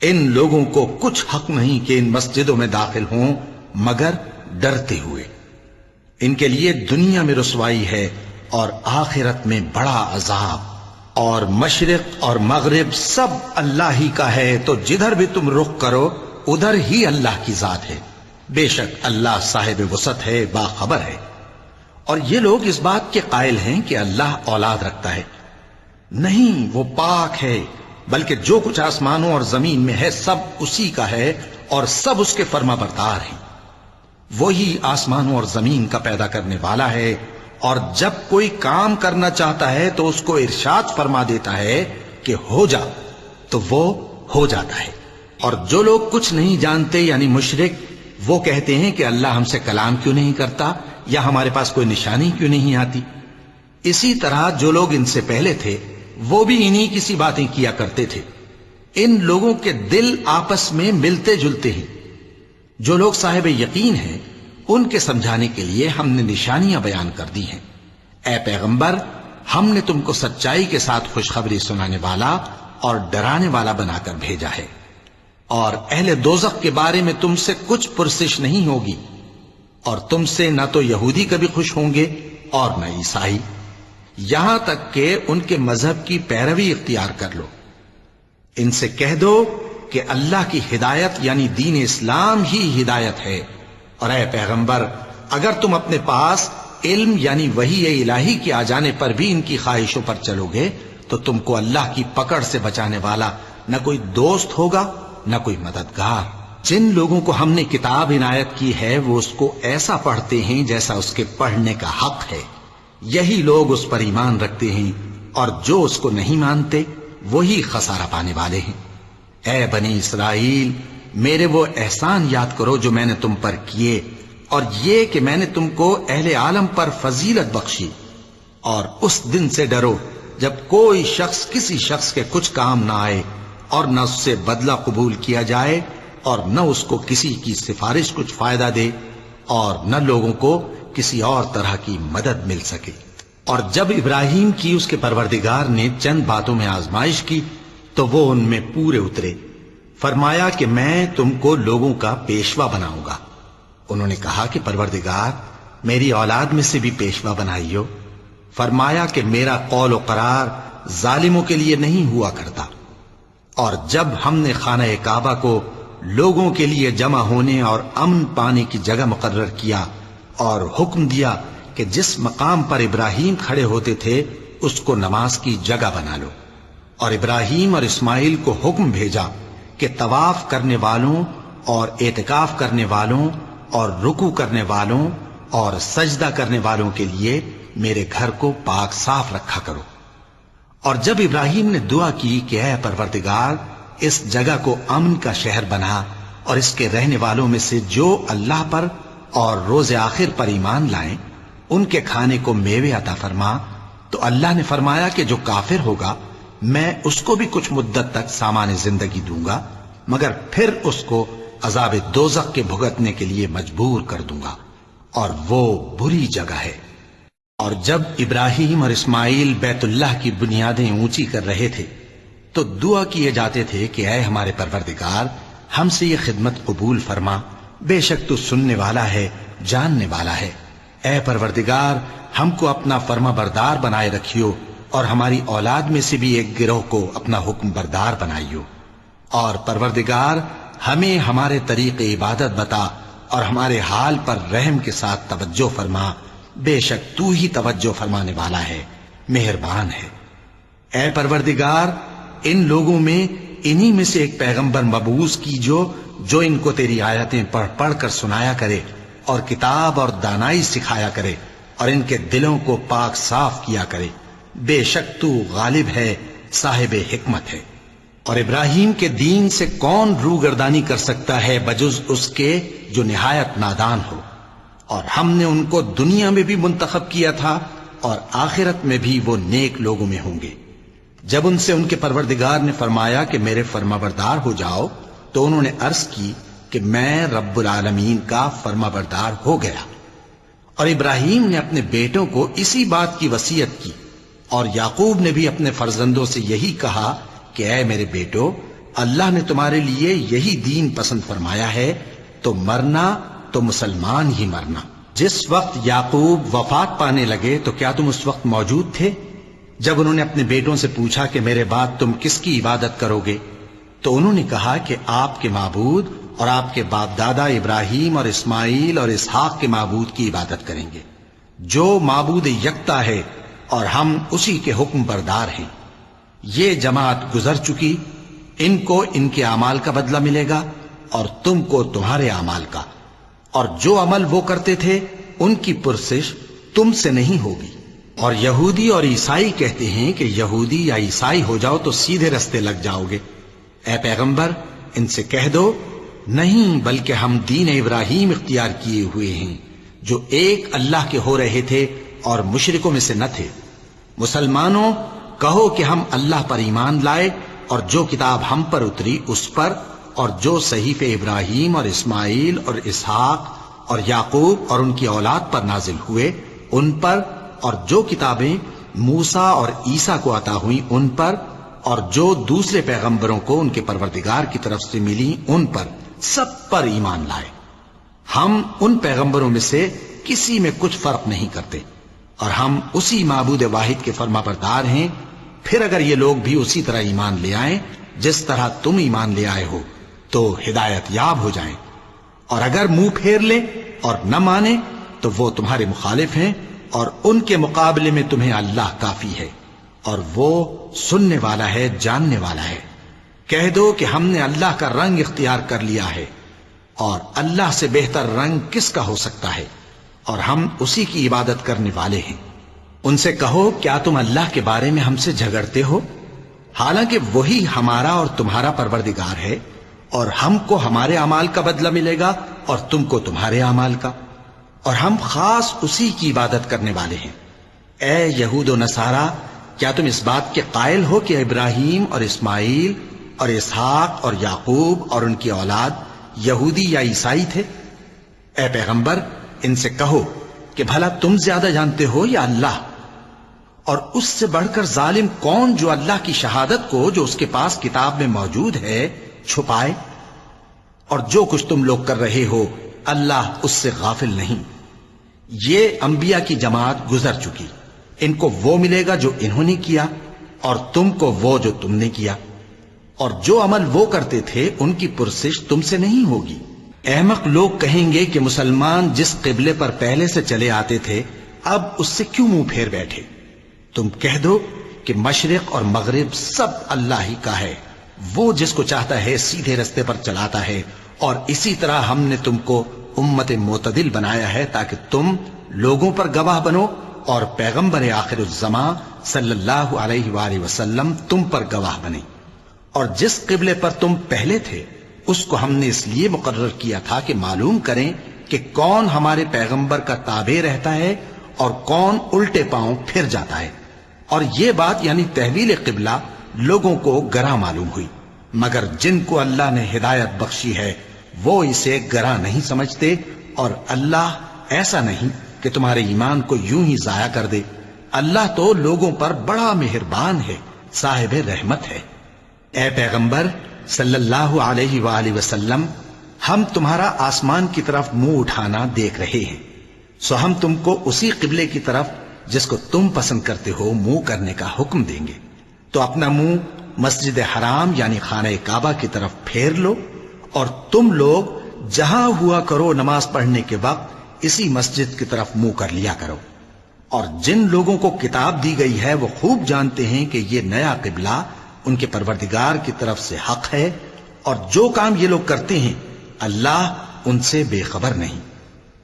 ان لوگوں کو کچھ حق نہیں کہ ان مسجدوں میں داخل ہوں مگر ڈرتے ہوئے۔ ان کے لیے دنیا میں رسوائی ہے اور آخرت میں بڑا عذاب۔ اور مشرق اور مغرب سب اللہ ہی کا ہے، تو جدھر بھی تم رخ کرو ادھر ہی اللہ کی ذات ہے۔ بے شک اللہ صاحب وسعت ہے، باخبر ہے۔ اور یہ لوگ اس بات کے قائل ہیں کہ اللہ اولاد رکھتا ہے۔ نہیں، وہ پاک ہے، بلکہ جو کچھ آسمانوں اور زمین میں ہے سب اسی کا ہے، اور سب اس کے فرما بردار ہیں۔ وہی آسمانوں اور زمین کا پیدا کرنے والا ہے، اور جب کوئی کام کرنا چاہتا ہے تو اس کو ارشاد فرما دیتا ہے کہ ہو جا، تو وہ ہو جاتا ہے۔ اور جو لوگ کچھ نہیں جانتے یعنی مشرک، وہ کہتے ہیں کہ اللہ ہم سے کلام کیوں نہیں کرتا، یا ہمارے پاس کوئی نشانی کیوں نہیں آتی۔ اسی طرح جو لوگ ان سے پہلے تھے وہ بھی انہی کسی باتیں کیا کرتے تھے۔ ان لوگوں کے دل آپس میں ملتے جلتے ہیں۔ جو لوگ صاحب یقین ہیں ان کے سمجھانے کے لیے ہم نے نشانیاں بیان کر دی ہیں۔ اے پیغمبر، ہم نے تم کو سچائی کے ساتھ خوشخبری سنانے والا اور ڈرانے والا بنا کر بھیجا ہے، اور اہل دوزخ کے بارے میں تم سے کچھ پرسش نہیں ہوگی، اور تم سے نہ تو یہودی کبھی خوش ہوں گے اور نہ عیسائی، یہاں تک کہ ان کے مذہب کی پیروی اختیار کر لو۔ ان سے کہہ دو کہ اللہ کی ہدایت یعنی دین اسلام ہی ہدایت ہے، اور اے پیغمبر، اگر تم اپنے پاس علم یعنی وحی الہی کے آ جانے پر بھی ان کی خواہشوں پر چلو گے تو تم کو اللہ کی پکڑ سے بچانے والا نہ کوئی دوست ہوگا نہ کوئی مددگار۔ جن لوگوں کو ہم نے کتاب عنایت کی ہے وہ اس کو ایسا پڑھتے ہیں جیسا اس کے پڑھنے کا حق ہے، یہی لوگ اس پر ایمان رکھتے ہیں، اور جو اس کو نہیں مانتے وہی خسارہ پانے والے ہیں۔ اے بنی اسرائیل، میرے وہ احسان یاد کرو جو میں نے تم پر کیے، اور یہ کہ میں نے تم کو اہل عالم پر فضیلت بخشی، اور اس دن سے ڈرو جب کوئی شخص کسی شخص کے کچھ کام نہ آئے اور نہ اس سے بدلہ قبول کیا جائے، اور نہ اس کو کسی کی سفارش کچھ فائدہ دے، اور نہ لوگوں کو کسی اور طرح کی مدد مل سکے۔ اور جب ابراہیم کی اس کے پروردگار نے چند باتوں میں آزمائش کی تو وہ ان میں پورے اترے۔ فرمایا کہ میں تم کو لوگوں کا پیشوا بناؤں گا۔ انہوں نے کہا کہ پروردگار میری اولاد میں سے بھی پیشوا بنائیو۔ فرمایا کہ میرا قول و قرار ظالموں کے لیے نہیں ہوا کرتا۔ اور جب ہم نے خانہ کعبہ کو لوگوں کے لیے جمع ہونے اور امن پانے کی جگہ مقرر کیا اور حکم دیا کہ جس مقام پر ابراہیم کھڑے ہوتے تھے اس کو نماز کی جگہ بنا لو، اور ابراہیم اور اسماعیل کو حکم بھیجا کہ طواف کرنے والوں اور اعتکاف کرنے والوں اور رکوع کرنے والوں اور سجدہ کرنے والوں کے لیے میرے گھر کو پاک صاف رکھا کرو۔ اور جب ابراہیم نے دعا کی کہ اے پروردگار اس جگہ کو امن کا شہر بنا، اور اس کے رہنے والوں میں سے جو اللہ پر اور روز آخر پر ایمان لائیں ان کے کھانے کو میوے عطا فرما، تو اللہ نے فرمایا کہ جو کافر ہوگا میں اس کو بھی کچھ مدت تک سامان زندگی دوں گا، مگر پھر اس کو عذاب دوزخ کے بھگتنے کے لیے مجبور کر دوں گا، اور وہ بری جگہ ہے۔ اور جب ابراہیم اور اسماعیل بیت اللہ کی بنیادیں اونچی کر رہے تھے تو دعا کیے جاتے تھے کہ اے ہمارے پروردگار ہم سے یہ خدمت قبول فرما، بے شک تو سننے والا ہے، جاننے والا ہے۔ اے پروردگار ہم کو اپنا فرما بردار بنائے رکھیو، اور ہماری اولاد میں سے بھی ایک گروہ کو اپنا حکم بردار بنائیو، اور پروردگار ہمیں ہمارے طریق عبادت بتا اور ہمارے حال پر رحم کے ساتھ توجہ فرما، بے شک تو ہی توجہ فرمانے والا ہے، مہربان ہے۔ اے پروردگار ان لوگوں میں انہی میں سے ایک پیغمبر مبعوث کیجو جو ان کو تیری آیتیں پڑھ پڑھ کر سنایا کرے اور کتاب اور دانائی سکھایا کرے اور ان کے دلوں کو پاک صاف کیا کرے، بے شک تو غالب ہے، صاحب حکمت ہے۔ اور ابراہیم کے دین سے کون روگردانی کر سکتا ہے بجز اس کے جو نہایت نادان ہو، اور ہم نے ان کو دنیا میں بھی منتخب کیا تھا اور آخرت میں بھی وہ نیک لوگوں میں ہوں گے۔ جب ان سے ان کے پروردگار نے فرمایا کہ میرے فرما بردار ہو جاؤ تو انہوں نے عرض کی کہ میں رب العالمین کا فرما بردار ہو گیا۔ اور ابراہیم نے اپنے بیٹوں کو اسی بات کی وصیت کی، اور یعقوب نے بھی اپنے فرزندوں سے یہی کہا کہ اے میرے بیٹو، اللہ نے تمہارے لیے یہی دین پسند فرمایا ہے، تو مرنا تو مسلمان ہی مرنا۔ جس وقت یعقوب وفات پانے لگے تو کیا تم اس وقت موجود تھے جب انہوں نے اپنے بیٹوں سے پوچھا کہ میرے بعد تم کس کی عبادت کرو گے؟ تو انہوں نے کہا کہ آپ کے معبود اور آپ کے باپ دادا ابراہیم اور اسماعیل اور اسحاق کے معبود کی عبادت کریں گے، جو معبود یکتا ہے اور ہم اسی کے حکم بردار ہیں۔ یہ جماعت گزر چکی، ان کو ان کے اعمال کا بدلہ ملے گا اور تم کو تمہارے اعمال کا، اور جو عمل وہ کرتے تھے ان کی پرسش تم سے نہیں ہوگی۔ اور یہودی اور عیسائی کہتے ہیں کہ یہودی یا عیسائی ہو جاؤ تو سیدھے رستے لگ جاؤ گے۔ اے پیغمبر ان سے کہہ دو نہیں، بلکہ ہم دین ابراہیم اختیار کیے ہوئے ہیں جو ایک اللہ کے ہو رہے تھے اور مشرکوں میں سے نہ تھے۔ مسلمانوں کہو کہ ہم اللہ پر ایمان لائے اور جو کتاب ہم پر اتری اس پر، اور جو صحیفے ابراہیم اور اسماعیل اور اسحاق اور یعقوب اور ان کی اولاد پر نازل ہوئے ان پر، اور جو کتابیں موسیٰ اور عیسیٰ کو عطا ہوئیں ان پر، اور جو دوسرے پیغمبروں کو ان کے پروردگار کی طرف سے ملی ان پر، سب پر ایمان لائے۔ ہم ان پیغمبروں میں سے کسی میں کچھ فرق نہیں کرتے، اور ہم اسی معبود واحد کے فرما بردار ہیں۔ پھر اگر یہ لوگ بھی اسی طرح ایمان لے آئیں جس طرح تم ایمان لے آئے ہو تو ہدایت یاب ہو جائیں، اور اگر منہ پھیر لیں اور نہ مانے تو وہ تمہارے مخالف ہیں، اور ان کے مقابلے میں تمہیں اللہ کافی ہے، اور وہ سننے والا ہے، جاننے والا ہے۔ کہہ دو کہ ہم نے اللہ کا رنگ اختیار کر لیا ہے، اور اللہ سے بہتر رنگ کس کا ہو سکتا ہے، اور ہم اسی کی عبادت کرنے والے ہیں۔ ان سے کہو کیا تم اللہ کے بارے میں ہم سے جھگڑتے ہو، حالانکہ وہی ہمارا اور تمہارا پروردگار ہے، اور ہم کو ہمارے اعمال کا بدلہ ملے گا اور تم کو تمہارے اعمال کا، اور ہم خاص اسی کی عبادت کرنے والے ہیں۔ اے یہود و نصارا، کیا تم اس بات کے قائل ہو کہ ابراہیم اور اسماعیل اور اسحاق اور یعقوب اور ان کی اولاد یہودی یا عیسائی تھے؟ اے پیغمبر ان سے کہو کہ بھلا تم زیادہ جانتے ہو یا اللہ؟ اور اس سے بڑھ کر ظالم کون جو اللہ کی شہادت کو جو اس کے پاس کتاب میں موجود ہے چھپائے؟ اور جو کچھ تم لوگ کر رہے ہو اللہ اس سے غافل نہیں۔ یہ انبیاء کی جماعت گزر چکی، ان کو وہ ملے گا جو انہوں نے کیا، اور تم کو وہ جو تم نے کیا، اور جو عمل وہ کرتے تھے ان کی پرسش تم سے نہیں ہوگی۔ احمق لوگ کہیں گے کہ مسلمان جس قبلے پر پہلے سے چلے آتے تھے اب اس سے کیوں منہ پھیر بیٹھے؟ تم کہہ دو کہ مشرق اور مغرب سب اللہ ہی کا ہے، وہ جس کو چاہتا ہے سیدھے رستے پر چلاتا ہے، اور اسی طرح ہم نے تم کو امت معتدل بنایا ہے تاکہ تم لوگوں پر گواہ بنو، اور پیغمبر آخر الزمان صلی اللہ علیہ وآلہ وسلم تم پر گواہ بنے۔ اور جس قبلے پر تم پہلے تھے اس کو ہم نے اس لیے مقرر کیا تھا کہ معلوم کریں کہ کون ہمارے پیغمبر کا تابع رہتا ہے اور کون الٹے پاؤں پھر جاتا ہے۔ اور یہ بات یعنی تحویل قبلہ لوگوں کو گراں معلوم ہوئی، مگر جن کو اللہ نے ہدایت بخشی ہے وہ اسے گراں نہیں سمجھتے، اور اللہ ایسا نہیں کہ تمہارے ایمان کو یوں ہی ضائع کر دے۔ اللہ تو لوگوں پر بڑا مہربان ہے، صاحب رحمت ہے۔ اے پیغمبر صلی اللہ علیہ وآلہ وسلم، ہم تمہارا آسمان کی طرف منہ اٹھانا دیکھ رہے ہیں، سو ہم تم کو اسی قبلے کی طرف جس کو تم پسند کرتے ہو منہ کرنے کا حکم دیں گے۔ تو اپنا منہ مسجد حرام یعنی خانہ کعبہ کی طرف پھیر لو، اور تم لوگ جہاں ہوا کرو نماز پڑھنے کے وقت اسی مسجد کی طرف منہ کر لیا کرو۔ اور جن لوگوں کو کتاب دی گئی ہے وہ خوب جانتے ہیں کہ یہ نیا قبلہ ان کے پروردگار کی طرف سے حق ہے، اور جو کام یہ لوگ کرتے ہیں اللہ ان سے بے خبر نہیں۔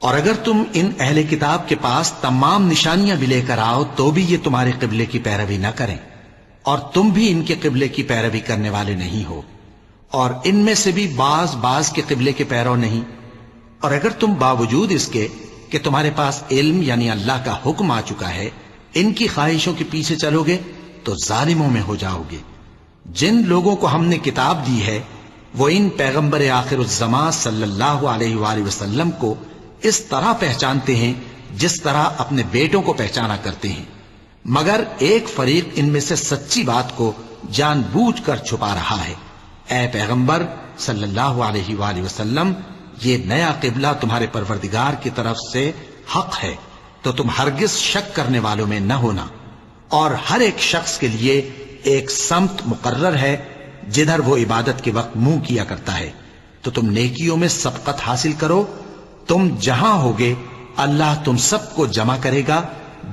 اور اگر تم ان اہل کتاب کے پاس تمام نشانیاں بھی لے کر آؤ تو بھی یہ تمہارے قبلے کی پیروی نہ کریں، اور تم بھی ان کے قبلے کی پیروی کرنے والے نہیں ہو، اور ان میں سے بھی بعض کے قبلے کے پیرو نہیں۔ اور اگر تم باوجود اس کے کہ تمہارے پاس علم یعنی اللہ کا حکم آ چکا ہے ان کی خواہشوں کے پیچھے چلو گے تو ظالموں میں ہو جاؤ گے۔ جن لوگوں کو ہم نے کتاب دی ہے وہ ان پیغمبر آخر الزمان صلی اللہ علیہ وآلہ وسلم کو اس طرح پہچانتے ہیں جس طرح اپنے بیٹوں کو پہچانا کرتے ہیں، مگر ایک فریق ان میں سے سچی بات کو جان بوجھ کر چھپا رہا ہے۔ اے پیغمبر صلی اللہ علیہ وآلہ وسلم، یہ نیا قبلہ تمہارے پروردگار کی طرف سے حق ہے، تو تم ہرگز شک کرنے والوں میں نہ ہونا، اور ہر ایک شخص کے لیے ایک سمت مقرر ہے جدھر وہ عبادت کے وقت منہ کیا کرتا ہے، تو تم نیکیوں میں سبقت حاصل کرو۔ تم جہاں ہوگے اللہ تم سب کو جمع کرے گا،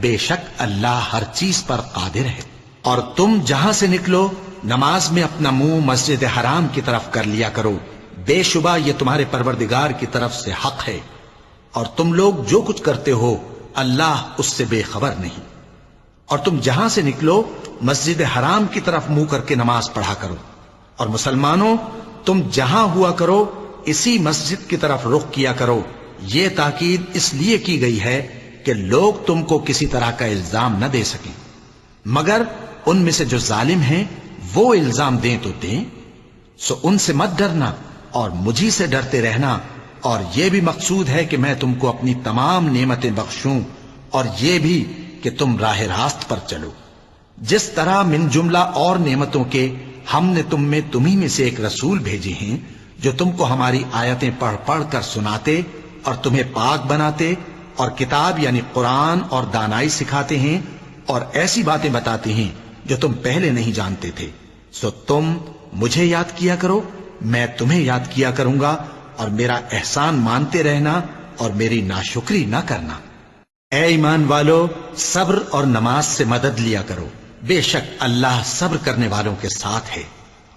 بے شک اللہ ہر چیز پر قادر ہے۔ اور تم جہاں سے نکلو نماز میں اپنا منہ مسجد حرام کی طرف کر لیا کرو، بے شبہ یہ تمہارے پروردگار کی طرف سے حق ہے، اور تم لوگ جو کچھ کرتے ہو اللہ اس سے بے خبر نہیں۔ اور تم جہاں سے نکلو مسجد حرام کی طرف منہ کر کے نماز پڑھا کرو، اور مسلمانوں تم جہاں ہوا کرو اسی مسجد کی طرف رخ کیا کرو۔ یہ تاکید اس لیے کی گئی ہے کہ لوگ تم کو کسی طرح کا الزام نہ دے سکیں، مگر ان میں سے جو ظالم ہیں وہ الزام دیں تو دیں، سو ان سے مت ڈرنا اور مجھی سے ڈرتے رہنا، اور یہ بھی مقصود ہے کہ میں تم کو اپنی تمام نعمتیں بخشوں، اور یہ بھی کہ تم راہ راست پر چلو۔ جس طرح من جملہ اور نعمتوں کے ہم نے تمہیں میں سے ایک رسول بھیجے ہیں جو تم کو ہماری آیتیں پڑھ پڑھ کر سناتے اور تمہیں پاک بناتے، اور کتاب یعنی قرآن اور دانائی سکھاتے ہیں، اور ایسی باتیں بتاتے ہیں جو تم پہلے نہیں جانتے تھے، سو تم مجھے یاد کیا کرو، میں تمہیں یاد کیا کروں گا، اور میرا احسان مانتے رہنا اور میری ناشکری نہ کرنا۔ اے ایمان والو، صبر اور نماز سے مدد لیا کرو، بے شک اللہ صبر کرنے والوں کے ساتھ ہے۔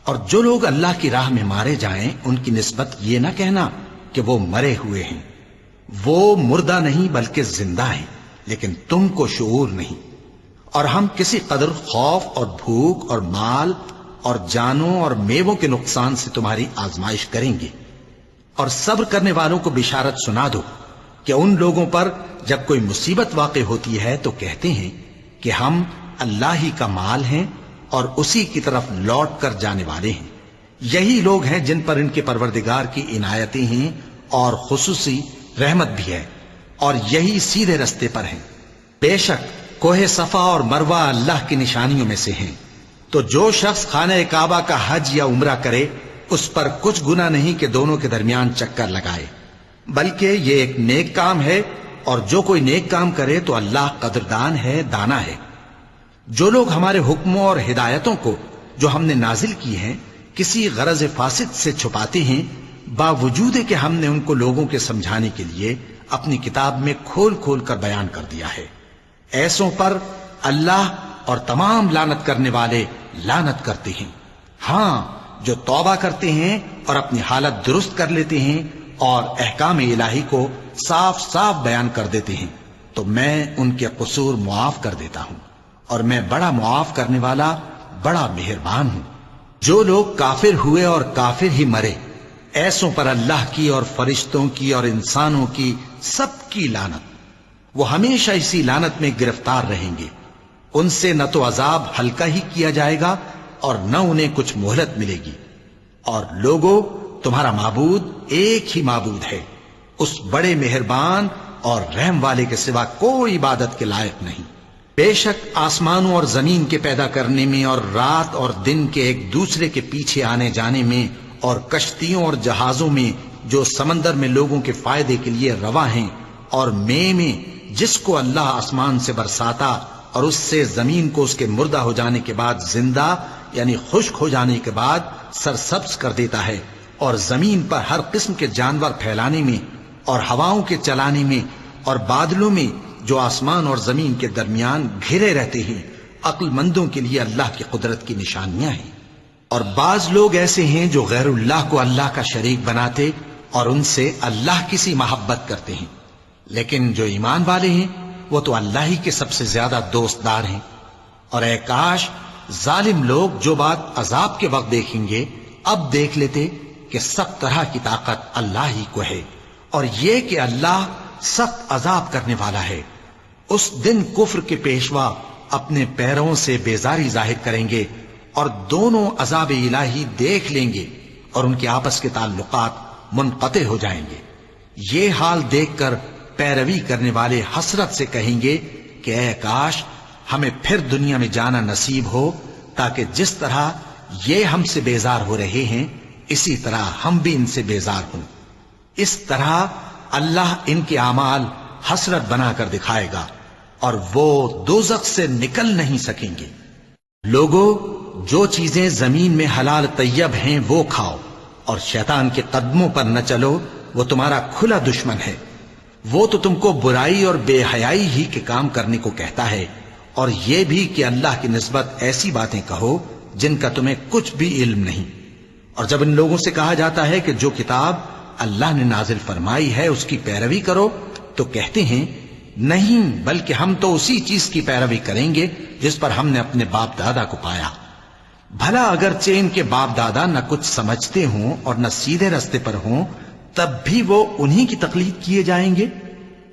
اور جو لوگ اللہ کی راہ میں مارے جائیں ان کی نسبت یہ نہ کہنا کہ وہ مرے ہوئے ہیں، وہ مردہ نہیں بلکہ زندہ ہیں، لیکن تم کو شعور نہیں۔ اور ہم کسی قدر خوف اور بھوک اور مال اور جانوں اور میووں کے نقصان سے تمہاری آزمائش کریں گے، اور صبر کرنے والوں کو بشارت سنا دو کہ ان لوگوں پر جب کوئی مصیبت واقع ہوتی ہے تو کہتے ہیں کہ ہم اللہ ہی کا مال ہیں اور اسی کی طرف لوٹ کر جانے والے ہیں۔ یہی لوگ ہیں جن پر ان کے پروردگار کی عنایتیں ہیں اور خصوصی رحمت بھی ہے، اور یہی سیدھے رستے پر ہیں۔ بے شک کوہ صفا اور مروہ اللہ کی نشانیوں میں سے ہیں، تو جو شخص خانہ کعبہ کا حج یا عمرہ کرے اس پر کچھ گناہ نہیں کہ دونوں کے درمیان چکر لگائے، بلکہ یہ ایک نیک کام ہے، اور جو کوئی نیک کام کرے تو اللہ قدردان ہے، دانا ہے۔ جو لوگ ہمارے حکموں اور ہدایتوں کو جو ہم نے نازل کی ہیں کسی غرض فاسد سے چھپاتے ہیں، باوجود کہ ہم نے ان کو لوگوں کے سمجھانے کے لیے اپنی کتاب میں کھول کھول کر بیان کر دیا ہے، ایسوں پر اللہ اور تمام لعنت کرنے والے لعنت کرتے ہیں۔ ہاں، جو توبہ کرتے ہیں اور اپنی حالت درست کر لیتے ہیں اور احکام الہی کو صاف صاف بیان کر دیتے ہیں تو میں ان کے قصور معاف کر دیتا ہوں، اور میں بڑا معاف کرنے والا، بڑا مہربان ہوں۔ جو لوگ کافر ہوئے اور کافر ہی مرے، ایسوں پر اللہ کی اور فرشتوں کی اور انسانوں کی سب کی لعنت، وہ ہمیشہ اسی لعنت میں گرفتار رہیں گے۔ ان سے نہ تو عذاب ہلکا ہی کیا جائے گا اور نہ انہیں کچھ مہلت ملے گی۔ اور لوگوں، تمہارا معبود ایک ہی معبود ہے، اس بڑے مہربان اور رحم والے کے سوا کوئی عبادت کے لائق نہیں۔ بے شک آسمانوں اور زمین کے پیدا کرنے میں اور رات اور دن کے ایک دوسرے کے پیچھے آنے جانے میں اور کشتیوں اور جہازوں میں جو سمندر میں لوگوں کے فائدے کے لیے رواں ہیں، اور میں جس کو اللہ آسمان سے برساتا اور اس سے زمین کو اس کے مردہ ہو جانے کے بعد زندہ یعنی خشک ہو جانے کے بعد سرسبز کر دیتا ہے، اور زمین پر ہر قسم کے جانور پھیلانے میں اور ہواؤں کے چلانے میں اور بادلوں میں جو آسمان اور زمین کے درمیان گھرے رہتے ہیں، عقل مندوں کے لیے اللہ کی قدرت کی نشانیاں ہیں۔ اور بعض لوگ ایسے ہیں جو غیر اللہ کو اللہ کا شریک بناتے اور ان سے اللہ کی سی محبت کرتے ہیں، لیکن جو ایمان والے ہیں وہ تو اللہ ہی کے سب سے زیادہ دوست دار ہیں۔ اور اے کاش ظالم لوگ جو بات عذاب کے وقت دیکھیں گے اب دیکھ لیتے کہ سب طرح کی طاقت اللہ ہی کو ہے، اور یہ کہ اللہ سخت عذاب کرنے والا ہے۔ اس دن کفر کے پیشوا اپنے پیروں سے بیزاری ظاہر کریں گے اور دونوں عذاب الہی دیکھ لیں گے اور ان کے آپس کے تعلقات منقطع ہو جائیں گے۔ یہ حال دیکھ کر پیروی کرنے والے حسرت سے کہیں گے کہ اے کاش ہمیں پھر دنیا میں جانا نصیب ہو، تاکہ جس طرح یہ ہم سے بیزار ہو رہے ہیں اسی طرح ہم بھی ان سے بیزار ہوں۔ اس طرح اللہ ان کے اعمال حسرت بنا کر دکھائے گا اور وہ دوزخ سے نکل نہیں سکیں گے۔ لوگوں، جو چیزیں زمین میں حلال طیب ہیں وہ کھاؤ، اور شیطان کے قدموں پر نہ چلو، وہ تمہارا کھلا دشمن ہے۔ وہ تو تم کو برائی اور بے حیائی ہی کے کام کرنے کو کہتا ہے، اور یہ بھی کہ اللہ کی نسبت ایسی باتیں کہو جن کا تمہیں کچھ بھی علم نہیں۔ اور جب ان لوگوں سے کہا جاتا ہے کہ جو کتاب اللہ نے نازل فرمائی ہے اس کی پیروی کرو، تو کہتے ہیں نہیں، بلکہ ہم تو اسی چیز کی پیروی کریں گے جس پر ہم نے اپنے باپ دادا کو پایا۔ بھلا اگرچہ ان کے باپ دادا نہ کچھ سمجھتے ہوں اور نہ سیدھے رستے پر ہوں، تب بھی وہ انہی کی تقلید کیے جائیں گے۔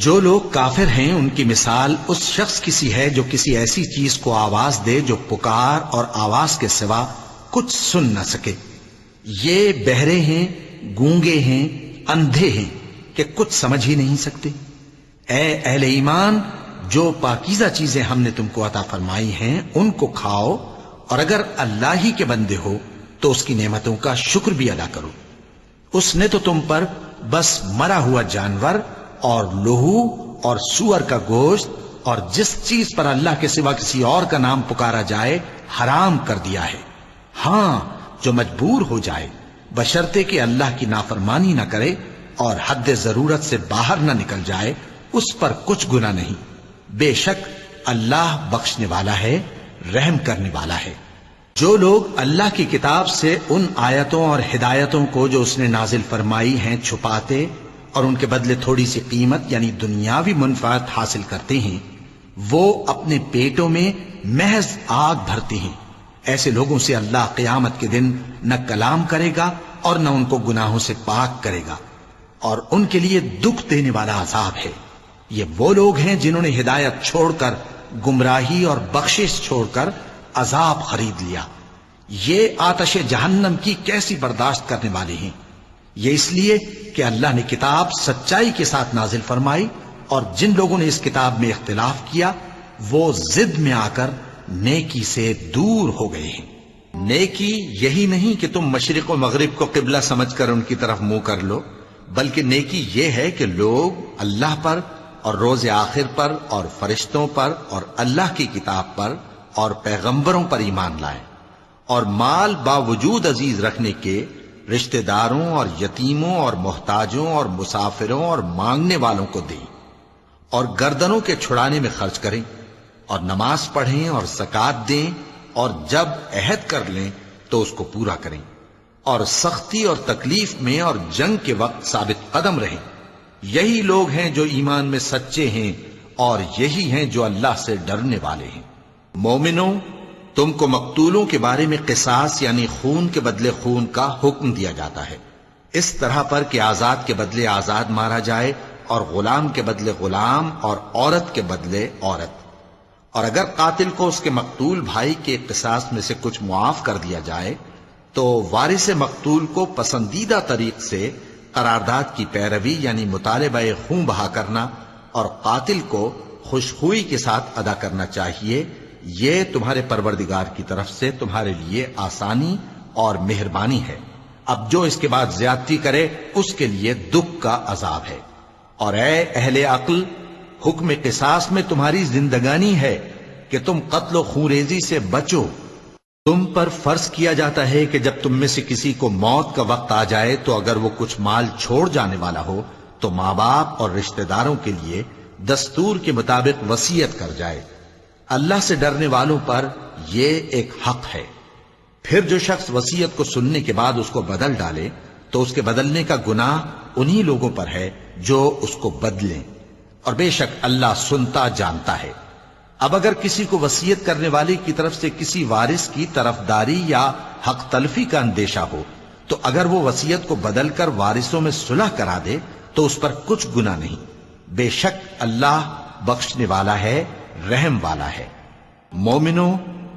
جو لوگ کافر ہیں ان کی مثال اس شخص کی سی ہے جو کسی ایسی چیز کو آواز دے جو پکار اور آواز کے سوا کچھ سن نہ سکے۔ یہ بہرے ہیں، گونگے ہیں، اندھے ہیں کہ کچھ سمجھ ہی نہیں سکتے۔ اے اہل ایمان، جو پاکیزہ چیزیں ہم نے تم کو عطا فرمائی ہیں ان کو کھاؤ، اور اگر اللہ ہی کے بندے ہو تو اس کی نعمتوں کا شکر بھی ادا کرو۔ اس نے تو تم پر بس مرا ہوا جانور اور لہو اور سور کا گوشت اور جس چیز پر اللہ کے سوا کسی اور کا نام پکارا جائے حرام کر دیا ہے۔ ہاں، جو مجبور ہو جائے بشرطے کہ اللہ کی نافرمانی نہ کرے اور حد ضرورت سے باہر نہ نکل جائے، اس پر کچھ گناہ نہیں۔ بے شک اللہ بخشنے والا ہے، رحم کرنے والا ہے۔ جو لوگ اللہ کی کتاب سے ان آیتوں اور ہدایتوں کو جو اس نے نازل فرمائی ہیں چھپاتے اور ان کے بدلے تھوڑی سی قیمت یعنی دنیاوی منفعت حاصل کرتے ہیں، وہ اپنے پیٹوں میں محض آگ بھرتے ہیں۔ ایسے لوگوں سے اللہ قیامت کے دن نہ کلام کرے گا اور نہ ان کو گناہوں سے پاک کرے گا، اور ان کے لیے دکھ دینے والا عذاب ہے۔ یہ وہ لوگ ہیں جنہوں نے ہدایت چھوڑ کر گمراہی اور بخشش چھوڑ کر عذاب خرید لیا۔ یہ آتش جہنم کی کیسی برداشت کرنے والے ہیں۔ یہ اس لیے کہ اللہ نے کتاب سچائی کے ساتھ نازل فرمائی، اور جن لوگوں نے اس کتاب میں اختلاف کیا وہ ضد میں آ کر نیکی سے دور ہو گئے ہیں۔ نیکی یہی نہیں کہ تم مشرق و مغرب کو قبلہ سمجھ کر ان کی طرف منہ کر لو، بلکہ نیکی یہ ہے کہ لوگ اللہ پر اور روز آخر پر اور فرشتوں پر اور اللہ کی کتاب پر اور پیغمبروں پر ایمان لائیں، اور مال باوجود عزیز رکھنے کے رشتہ داروں اور یتیموں اور محتاجوں اور مسافروں اور مانگنے والوں کو دیں، اور گردنوں کے چھڑانے میں خرچ کریں، اور نماز پڑھیں اور زکوٰۃ دیں، اور جب عہد کر لیں تو اس کو پورا کریں، اور سختی اور تکلیف میں اور جنگ کے وقت ثابت قدم رہیں۔ یہی لوگ ہیں جو ایمان میں سچے ہیں، اور یہی ہیں جو اللہ سے ڈرنے والے ہیں۔ مومنوں، تم کو مقتولوں کے بارے میں قصاص یعنی خون کے بدلے خون کا حکم دیا جاتا ہے، اس طرح پر کہ آزاد کے بدلے آزاد مارا جائے، اور غلام کے بدلے غلام، اور عورت کے بدلے عورت۔ اور اگر قاتل کو اس کے مقتول بھائی کے قصاص میں سے کچھ معاف کر دیا جائے تو وارث مقتول کو پسندیدہ طریق سے قرارداد کی پیروی یعنی مطالبہ خون بہا کرنا اور قاتل کو خوشخوئی کے ساتھ ادا کرنا چاہیے۔ یہ تمہارے پروردگار کی طرف سے تمہارے لیے آسانی اور مہربانی ہے۔ اب جو اس کے بعد زیادتی کرے اس کے لیے دکھ کا عذاب ہے۔ اور اے اہل عقل، حکم قصاص میں تمہاری زندگانی ہے کہ تم قتل و خونریزی سے بچو۔ تم پر فرض کیا جاتا ہے کہ جب تم میں سے کسی کو موت کا وقت آ جائے تو اگر وہ کچھ مال چھوڑ جانے والا ہو تو ماں باپ اور رشتہ داروں کے لیے دستور کے مطابق وصیت کر جائے۔ اللہ سے ڈرنے والوں پر یہ ایک حق ہے۔ پھر جو شخص وصیت کو سننے کے بعد اس کو بدل ڈالے تو اس کے بدلنے کا گناہ انہی لوگوں پر ہے جو اس کو بدلیں، اور بے شک اللہ سنتا جانتا ہے۔ اب اگر کسی کو وصیت کرنے والے کی طرف سے کسی وارث کی طرفداری یا حق تلفی کا اندیشہ ہو تو اگر وہ وصیت کو بدل کر وارثوں میں صلح کرا دے تو اس پر کچھ گناہ نہیں، بے شک اللہ بخشنے والا ہے، رحم والا ہے۔ مومنوں،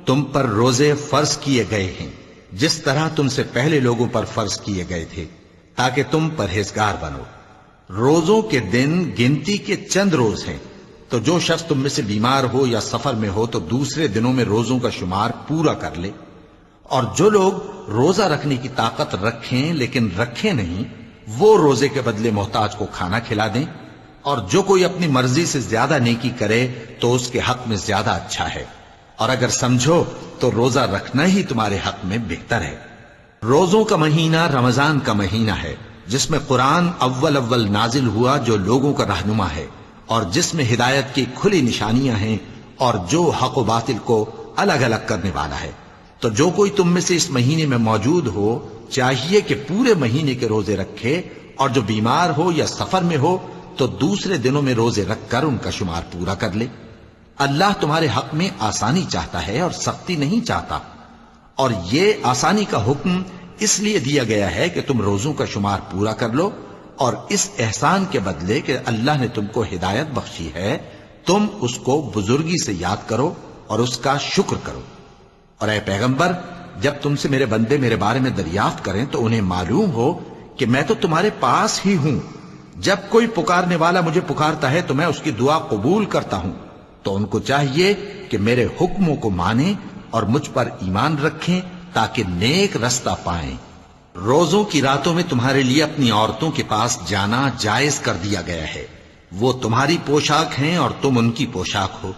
تم پر روزے فرض کیے گئے ہیں جس طرح تم سے پہلے لوگوں پر فرض کیے گئے تھے تاکہ تم پرہیزگار بنو۔ روزوں کے دن گنتی کے چند روز ہیں، تو جو شخص تم میں سے بیمار ہو یا سفر میں ہو تو دوسرے دنوں میں روزوں کا شمار پورا کر لے۔ اور جو لوگ روزہ رکھنے کی طاقت رکھیں لیکن رکھیں نہیں، وہ روزے کے بدلے محتاج کو کھانا کھلا دیں۔ اور جو کوئی اپنی مرضی سے زیادہ نیکی کرے تو اس کے حق میں زیادہ اچھا ہے، اور اگر سمجھو تو روزہ رکھنا ہی تمہارے حق میں بہتر ہے۔ روزوں کا مہینہ رمضان کا مہینہ ہے جس میں قرآن اول نازل ہوا، جو لوگوں کا رہنما ہے اور جس میں ہدایت کی کھلی نشانیاں ہیں اور جو حق و باطل کو الگ الگ کرنے والا ہے۔ تو جو کوئی تم میں سے اس مہینے میں موجود ہو چاہیے کہ پورے مہینے کے روزے رکھے، اور جو بیمار ہو یا سفر میں ہو تو دوسرے دنوں میں روزے رکھ کر ان کا شمار پورا کر لے۔ اللہ تمہارے حق میں آسانی چاہتا ہے اور سختی نہیں چاہتا، اور یہ آسانی کا حکم اس لیے دیا گیا ہے کہ تم روزوں کا شمار پورا کر لو، اور اس احسان کے بدلے کہ اللہ نے تم کو ہدایت بخشی ہے تم اس کو بزرگی سے یاد کرو اور اس کا شکر کرو۔ اور اے پیغمبر، جب تم سے میرے بندے میرے بارے میں دریافت کریں تو انہیں معلوم ہو کہ میں تو تمہارے پاس ہی ہوں۔ جب کوئی پکارنے والا مجھے پکارتا ہے تو میں اس کی دعا قبول کرتا ہوں۔ تو ان کو چاہیے کہ میرے حکموں کو مانیں اور مجھ پر ایمان رکھیں تاکہ نیک رستہ پائیں۔ روزوں کی راتوں میں تمہارے لیے اپنی عورتوں کے پاس جانا جائز کر دیا گیا ہے، وہ تمہاری پوشاک ہیں اور تم ان کی پوشاک ہو۔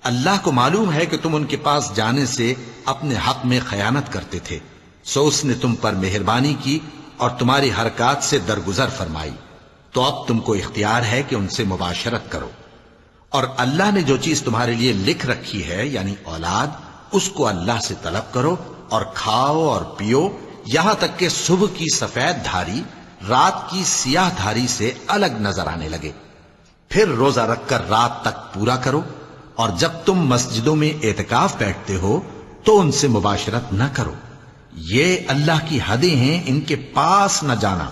اللہ کو معلوم ہے کہ تم ان کے پاس جانے سے اپنے حق میں خیانت کرتے تھے، سو اس نے تم پر مہربانی کی اور تمہاری حرکات سے درگزر فرمائی، تو اب تم کو اختیار ہے کہ ان سے مباشرت کرو۔ اور اللہ نے جو چیز تمہارے لیے لکھ رکھی ہے یعنی اولاد، اس کو اللہ سے طلب کرو اور کھاؤ اور پیو، یہاں تک کہ صبح کی سفید دھاری رات کی سیاہ دھاری سے الگ نظر آنے لگے۔ پھر روزہ رکھ کر رات تک پورا کرو، اور جب تم مسجدوں میں اعتکاف بیٹھتے ہو تو ان سے مباشرت نہ کرو، یہ اللہ کی حدیں ہیں، ان کے پاس نہ جانا۔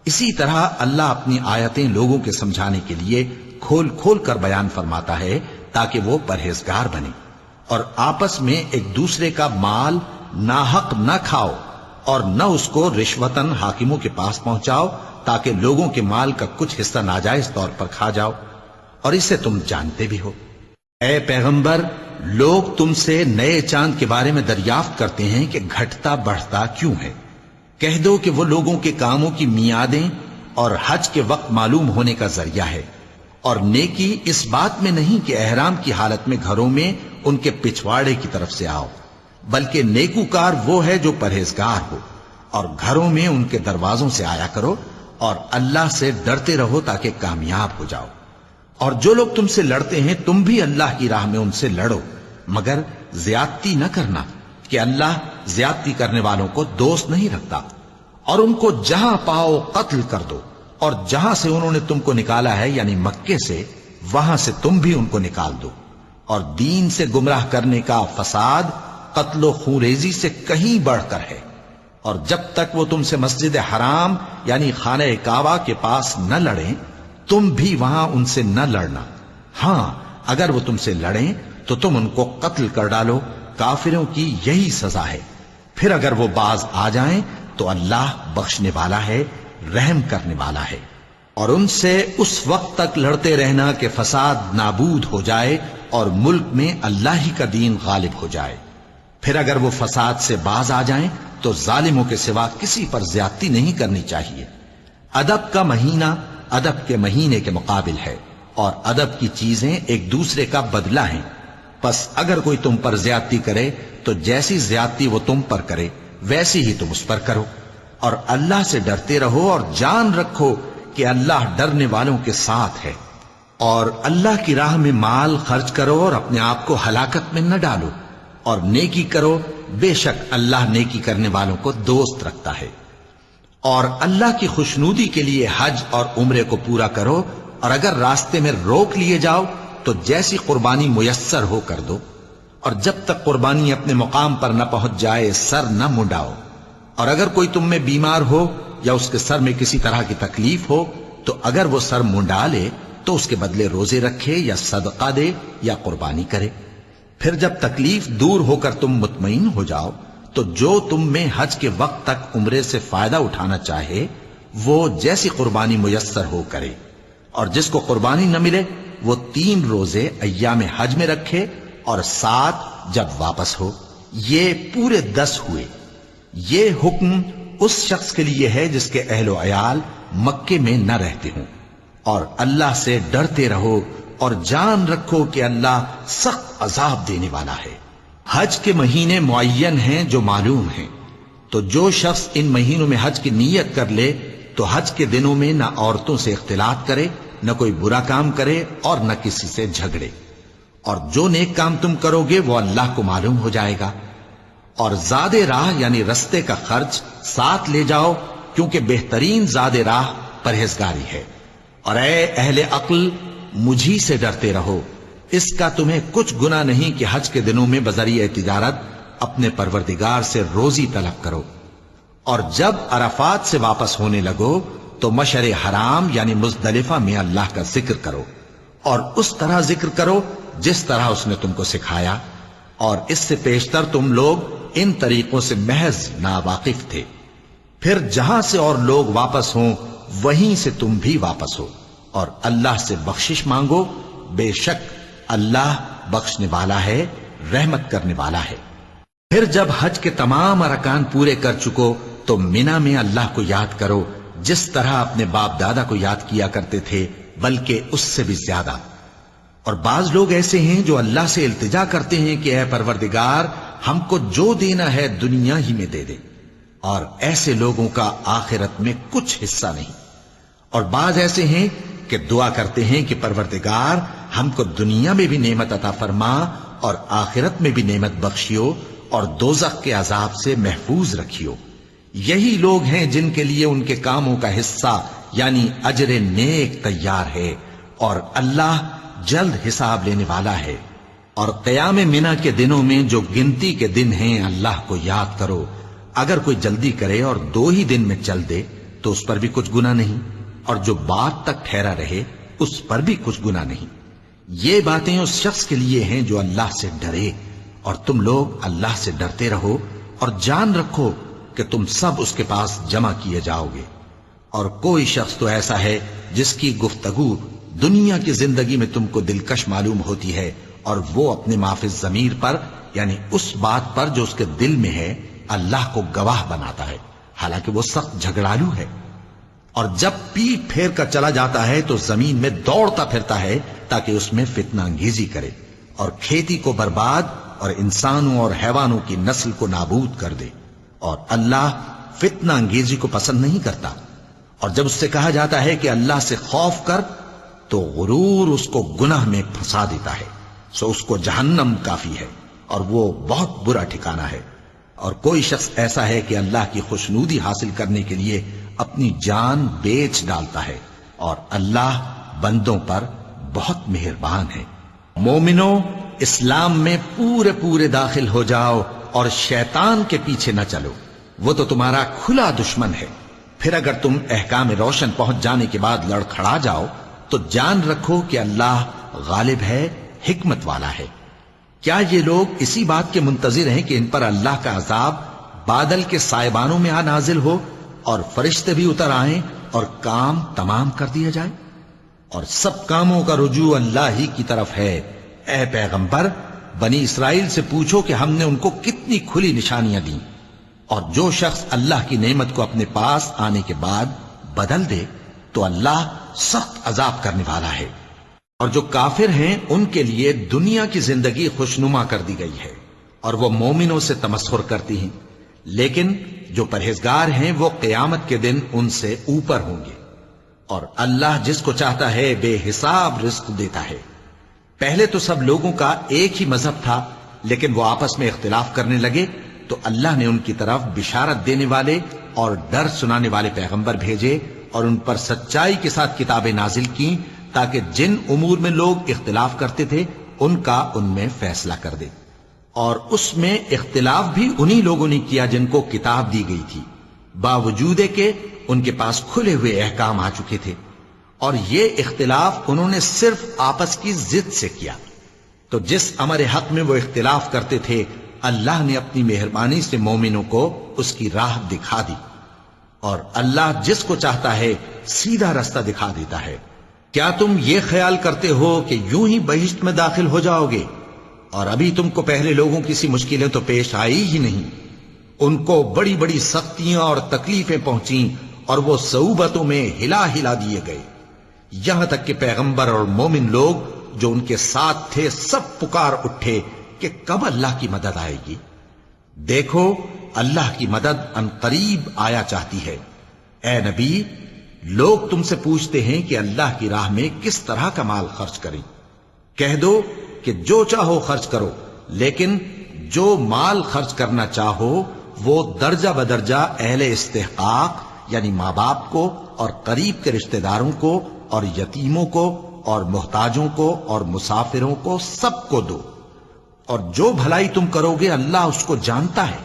اسی طرح اللہ اپنی آیتیں لوگوں کے سمجھانے کے لیے کھول کھول کر بیان فرماتا ہے تاکہ وہ پرہیزگار بنے۔ اور آپس میں ایک دوسرے کا مال ناحق نہ کھاؤ، اور نہ اس کو رشوتاً حاکموں کے پاس پہنچاؤ تاکہ لوگوں کے مال کا کچھ حصہ ناجائز طور پر کھا جاؤ، اور اسے تم جانتے بھی ہو۔ اے پیغمبر، لوگ تم سے نئے چاند کے بارے میں دریافت کرتے ہیں کہ گھٹتا بڑھتا کیوں ہے۔ کہہ دو کہ وہ لوگوں کے کاموں کی میعادیں اور حج کے وقت معلوم ہونے کا ذریعہ ہے، اور نیکی اس بات میں نہیں کہ احرام کی حالت میں گھروں میں ان کے پچھواڑے کی طرف سے آؤ، بلکہ نیکوکار وہ ہے جو پرہیزگار ہو، اور گھروں میں ان کے دروازوں سے آیا کرو، اور اللہ سے ڈرتے رہو تاکہ کامیاب ہو جاؤ۔ اور جو لوگ تم سے لڑتے ہیں تم بھی اللہ کی راہ میں ان سے لڑو، مگر زیادتی نہ کرنا، کہ اللہ زیادتی کرنے والوں کو دوست نہیں رکھتا۔ اور ان کو جہاں پاؤ قتل کر دو، اور جہاں سے انہوں نے تم کو نکالا ہے یعنی مکے سے، وہاں سے تم بھی ان کو نکال دو۔ اور دین سے گمراہ کرنے کا فساد قتل و خونریزی سے کہیں بڑھ کر ہے، اور جب تک وہ تم سے مسجد حرام یعنی خانہ کعبہ کے پاس نہ لڑیں تم بھی وہاں ان سے نہ لڑنا۔ ہاں اگر وہ تم سے لڑیں تو تم ان کو قتل کر ڈالو، کافروں کی یہی سزا ہے۔ پھر اگر وہ باز آ جائیں تو اللہ بخشنے والا ہے، رحم کرنے والا ہے۔ اور ان سے اس وقت تک لڑتے رہنا کہ فساد نابود ہو جائے اور ملک میں اللہ ہی کا دین غالب ہو جائے۔ پھر اگر وہ فساد سے باز آ جائیں تو ظالموں کے سوا کسی پر زیادتی نہیں کرنی چاہیے۔ ادب کا مہینہ ادب کے مہینے کے مقابل ہے، اور ادب کی چیزیں ایک دوسرے کا بدلہ ہیں۔ پس اگر کوئی تم پر زیادتی کرے تو جیسی زیادتی وہ تم پر کرے ویسی ہی تم اس پر کرو، اور اللہ سے ڈرتے رہو، اور جان رکھو کہ اللہ ڈرنے والوں کے ساتھ ہے۔ اور اللہ کی راہ میں مال خرچ کرو اور اپنے آپ کو ہلاکت میں نہ ڈالو، اور نیکی کرو، بے شک اللہ نیکی کرنے والوں کو دوست رکھتا ہے۔ اور اللہ کی خوشنودی کے لیے حج اور عمرے کو پورا کرو، اور اگر راستے میں روک لیے جاؤ تو جیسی قربانی میسر ہو کر دو، اور جب تک قربانی اپنے مقام پر نہ پہنچ جائے سر نہ منڈاؤ۔ اور اگر کوئی تم میں بیمار ہو یا اس کے سر میں کسی طرح کی تکلیف ہو تو اگر وہ سر منڈا لے تو اس کے بدلے روزے رکھے یا صدقہ دے یا قربانی کرے۔ پھر جب تکلیف دور ہو کر تم مطمئن ہو جاؤ تو جو تم میں حج کے وقت تک عمرے سے فائدہ اٹھانا چاہے وہ جیسی قربانی میسر ہو کرے، اور جس کو قربانی نہ ملے وہ 3 روزے ایام حج میں رکھے اور 7 جب واپس ہو، یہ پورے 10 ہوئے۔ یہ حکم اس شخص کے لیے ہے جس کے اہل و عیال مکے میں نہ رہتے ہوں۔ اور اللہ سے ڈرتے رہو اور جان رکھو کہ اللہ سخت عذاب دینے والا ہے۔ حج کے مہینے معین ہیں جو معلوم ہیں، تو جو شخص ان مہینوں میں حج کی نیت کر لے تو حج کے دنوں میں نہ عورتوں سے اختلاط کرے، نہ کوئی برا کام کرے اور نہ کسی سے جھگڑے۔ اور جو نیک کام تم کرو گے وہ اللہ کو معلوم ہو جائے گا۔ اور زاد راہ یعنی رستے کا خرچ ساتھ لے جاؤ، کیونکہ بہترین زاد راہ پرہیزگاری ہے۔ اور اے اہل عقل مجھی سے ڈرتے رہو، اس کا تمہیں کچھ گناہ نہیں کہ حج کے دنوں میں بذریعہ تجارت اپنے پروردگار سے روزی طلب کرو۔ اور جب عرفات سے واپس ہونے لگو تو مشعر حرام یعنی مزدلفہ میں اللہ کا ذکر کرو، اور اس طرح ذکر کرو جس طرح اس نے تم کو سکھایا، اور اس سے پیشتر تم لوگ ان طریقوں سے محض ناواقف تھے۔ پھر جہاں سے اور لوگ واپس ہوں وہیں سے تم بھی واپس ہو، اور اللہ سے بخشش مانگو، بے شک اللہ بخشنے والا ہے، رحمت کرنے والا ہے۔ پھر جب حج کے تمام ارکان پورے کر چکو تو مینا میں اللہ کو یاد کرو جس طرح اپنے باپ دادا کو یاد کیا کرتے تھے، بلکہ اس سے بھی زیادہ۔ اور بعض لوگ ایسے ہیں جو اللہ سے التجا کرتے ہیں کہ اے پروردگار ہم کو جو دینا ہے دنیا ہی میں دے دے، اور ایسے لوگوں کا آخرت میں کچھ حصہ نہیں۔ اور بعض ایسے ہیں کہ دعا کرتے ہیں کہ پروردگار ہم کو دنیا میں بھی نعمت عطا فرما اور آخرت میں بھی نعمت بخشیو اور دوزخ کے عذاب سے محفوظ رکھیو۔ یہی لوگ ہیں جن کے لیے ان کے کاموں کا حصہ یعنی اجر نیک تیار ہے، اور اللہ جلد حساب لینے والا ہے۔ اور قیام منا کے دنوں میں جو گنتی کے دن ہیں اللہ کو یاد کرو، اگر کوئی جلدی کرے اور 2 ہی دن میں چل دے تو اس پر بھی کچھ گناہ نہیں، اور جو بات تک ٹھہرا رہے اس پر بھی کچھ گناہ نہیں۔ یہ باتیں اس شخص کے لیے ہیں جو اللہ سے ڈرے، اور تم لوگ اللہ سے ڈرتے رہو اور جان رکھو کہ تم سب اس کے پاس جمع کیے جاؤ گے۔ اور کوئی شخص تو ایسا ہے جس کی گفتگو دنیا کی زندگی میں تم کو دلکش معلوم ہوتی ہے اور وہ اپنے معافی ضمیر پر یعنی اس بات پر جو اس کے دل میں ہے اللہ کو گواہ بناتا ہے، حالانکہ وہ سخت جھگڑالو ہے۔ اور جب پیٹ پھیر کر چلا جاتا ہے تو زمین میں دوڑتا پھرتا ہے تاکہ اس میں فتنہ انگیزی کرے اور کھیتی کو برباد اور انسانوں اور حیوانوں کی نسل کو نابود کر دے، اور اللہ فتنہ انگیزی کو پسند نہیں کرتا۔ اور جب اس سے کہا جاتا ہے کہ اللہ سے خوف کر تو غرور اس کو گناہ میں پھنسا دیتا ہے، سو اس کو جہنم کافی ہے اور وہ بہت برا ٹھکانہ ہے۔ اور کوئی شخص ایسا ہے کہ اللہ کی خوشنودی حاصل کرنے کے لیے اپنی جان بیچ ڈالتا ہے، اور اللہ بندوں پر بہت مہربان ہے۔ مومنو، اسلام میں پورے پورے داخل ہو جاؤ اور شیطان کے پیچھے نہ چلو، وہ تو تمہارا کھلا دشمن ہے۔ پھر اگر تم احکام روشن پہنچ جانے کے بعد لڑکھڑا جاؤ تو جان رکھو کہ اللہ غالب ہے، حکمت والا ہے۔ کیا یہ لوگ اسی بات کے منتظر ہیں کہ ان پر اللہ کا عذاب بادل کے سائبانوں میں آ نازل ہو اور فرشتے بھی اتر آئیں اور کام تمام کر دیا جائے؟ اور سب کاموں کا رجوع اللہ ہی کی طرف ہے۔ اے پیغمبر، بنی اسرائیل سے پوچھو کہ ہم نے ان کو کتنی کھلی نشانیاں دیں، اور جو شخص اللہ کی نعمت کو اپنے پاس آنے کے بعد بدل دے تو اللہ سخت عذاب کرنے والا ہے۔ اور جو کافر ہیں ان کے لیے دنیا کی زندگی خوشنما کر دی گئی ہے اور وہ مومنوں سے تمسخر کرتی ہیں، لیکن جو پرہیزگار ہیں وہ قیامت کے دن ان سے اوپر ہوں گے۔ اور اللہ جس کو چاہتا ہے بے حساب رزق دیتا ہے۔ پہلے تو سب لوگوں کا ایک ہی مذہب تھا، لیکن وہ آپس میں اختلاف کرنے لگے تو اللہ نے ان کی طرف بشارت دینے والے اور ڈر سنانے والے پیغمبر بھیجے اور ان پر سچائی کے ساتھ کتابیں نازل کی تاکہ جن امور میں لوگ اختلاف کرتے تھے ان کا ان میں فیصلہ کر دے۔ اور اس میں اختلاف بھی انہی لوگوں نے کیا جن کو کتاب دی گئی تھی، باوجود کہ ان کے پاس کھلے ہوئے احکام آ چکے تھے، اور یہ اختلاف انہوں نے صرف آپس کی ضد سے کیا۔ تو جس امر حق میں وہ اختلاف کرتے تھے اللہ نے اپنی مہربانی سے مومنوں کو اس کی راہ دکھا دی، اور اللہ جس کو چاہتا ہے سیدھا رستہ دکھا دیتا ہے۔ کیا تم یہ خیال کرتے ہو کہ یوں ہی بہشت میں داخل ہو جاؤ گے؟ اور ابھی تم کو پہلے لوگوں کی سی مشکلیں تو پیش آئی ہی نہیں، ان کو بڑی بڑی سختیاں اور تکلیفیں پہنچیں اور وہ صعوبتوں میں ہلا ہلا دیے گئے، یہاں تک کہ پیغمبر اور مومن لوگ جو ان کے ساتھ تھے سب پکار اٹھے کہ کب اللہ کی مدد آئے گی۔ دیکھو اللہ کی مدد ان قریب آیا چاہتی ہے۔ اے نبی، لوگ تم سے پوچھتے ہیں کہ اللہ کی راہ میں کس طرح کا مال خرچ کریں۔ کہہ دو کہ جو چاہو خرچ کرو، لیکن جو مال خرچ کرنا چاہو وہ درجہ بدرجہ اہل استحقاق یعنی ماں باپ کو اور قریب کے رشتہ داروں کو اور یتیموں کو اور محتاجوں کو اور مسافروں کو سب کو دو، اور جو بھلائی تم کرو گے اللہ اس کو جانتا ہے۔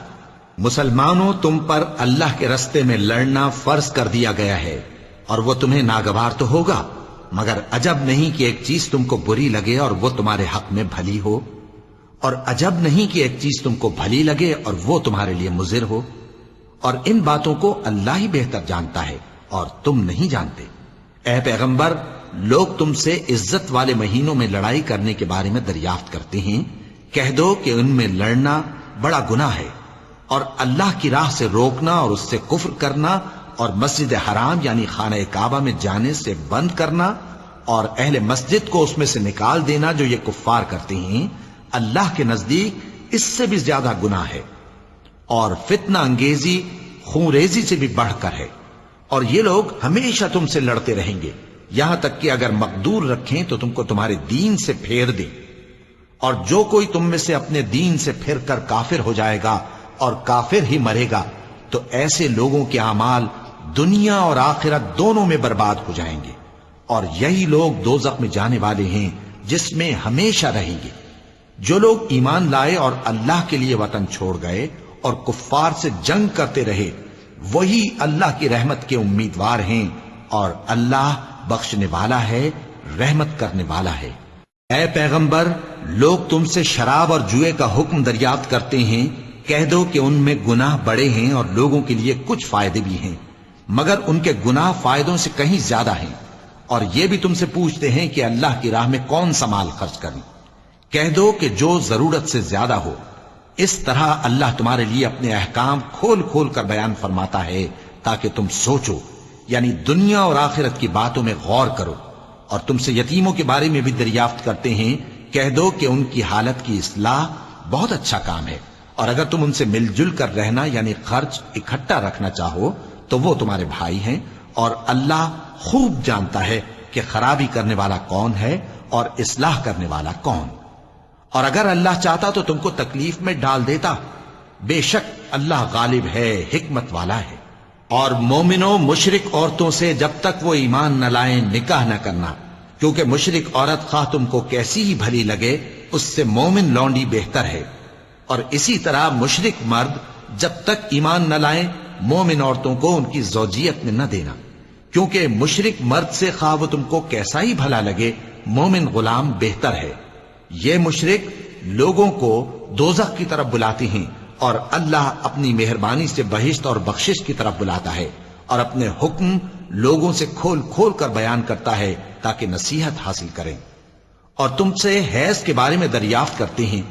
مسلمانوں، تم پر اللہ کے رستے میں لڑنا فرض کر دیا گیا ہے، اور وہ تمہیں ناگوار تو ہوگا، مگر عجب نہیں کہ ایک چیز تم کو بری لگے اور وہ تمہارے حق میں بھلی ہو، اور عجب نہیں کہ ایک چیز تم کو بھلی لگے اور وہ تمہارے لیے مضر ہو، اور ان باتوں کو اللہ ہی بہتر جانتا ہے اور تم نہیں جانتے۔ اے پیغمبر، لوگ تم سے عزت والے مہینوں میں لڑائی کرنے کے بارے میں دریافت کرتے ہیں، کہہ دو کہ ان میں لڑنا بڑا گناہ ہے، اور اللہ کی راہ سے روکنا اور اس سے کفر کرنا اور مسجد حرام یعنی خانہ کعبہ میں جانے سے بند کرنا اور اہل مسجد کو اس میں سے نکال دینا جو یہ کفار کرتے ہیں، اللہ کے نزدیک اس سے بھی زیادہ گناہ ہے، اور فتنہ انگیزی خونریزی سے بھی بڑھ کر ہے۔ اور یہ لوگ ہمیشہ تم سے لڑتے رہیں گے، یہاں تک کہ اگر مقدور رکھیں تو تم کو تمہارے دین سے پھیر دیں، اور جو کوئی تم میں سے اپنے دین سے پھر کر کافر ہو جائے گا اور کافر ہی مرے گا تو ایسے لوگوں کے اعمال دنیا اور آخرت دونوں میں برباد ہو جائیں گے، اور یہی لوگ دوزخ میں جانے والے ہیں جس میں ہمیشہ رہیں گے۔ جو لوگ ایمان لائے اور اللہ کے لیے وطن چھوڑ گئے اور کفار سے جنگ کرتے رہے وہی اللہ کی رحمت کے امیدوار ہیں، اور اللہ بخشنے والا ہے، رحمت کرنے والا ہے۔ اے پیغمبر، لوگ تم سے شراب اور جوئے کا حکم دریافت کرتے ہیں، کہہ دو کہ ان میں گناہ بڑے ہیں اور لوگوں کے لیے کچھ فائدے بھی ہیں، مگر ان کے گناہ فائدوں سے کہیں زیادہ ہیں۔ اور یہ بھی تم سے پوچھتے ہیں کہ اللہ کی راہ میں کون سا مال خرچ کریں، کہہ دو کہ جو ضرورت سے زیادہ ہو. اس طرح اللہ تمہارے لیے اپنے احکام کھول کھول کر بیان فرماتا ہے تاکہ تم سوچو، یعنی دنیا اور آخرت کی باتوں میں غور کرو. اور تم سے یتیموں کے بارے میں بھی دریافت کرتے ہیں، کہہ دو کہ ان کی حالت کی اصلاح بہت اچھا کام ہے، اور اگر تم ان سے مل جل کر رہنا یعنی خرچ اکٹھا رکھنا چاہو تو وہ تمہارے بھائی ہیں، اور اللہ خوب جانتا ہے کہ خرابی کرنے والا کون ہے اور اصلاح کرنے والا کون. اور اگر اللہ چاہتا تو تم کو تکلیف میں ڈال دیتا، بے شک اللہ غالب ہے، حکمت والا ہے. اور مومنوں مشرک عورتوں سے جب تک وہ ایمان نہ لائیں نکاح نہ کرنا، کیونکہ مشرک عورت خواہ تم کو کیسی ہی بھلی لگے اس سے مومن لونڈی بہتر ہے. اور اسی طرح مشرک مرد جب تک ایمان نہ لائیں مومن عورتوں کو ان کی زوجیت میں نہ دینا، کیونکہ مشرک مرد سے خواہ وہ تم کو کیسا ہی بھلا لگے مومن غلام بہتر ہے. یہ مشرک لوگوں کو دوزخ کی طرف بلاتے ہیں، اور اللہ اپنی مہربانی سے بہشت اور بخشش کی طرف بلاتا ہے، اور اپنے حکم لوگوں سے کھول کھول کر بیان کرتا ہے تاکہ نصیحت حاصل کریں. اور تم سے حیض کے بارے میں دریافت کرتے ہیں،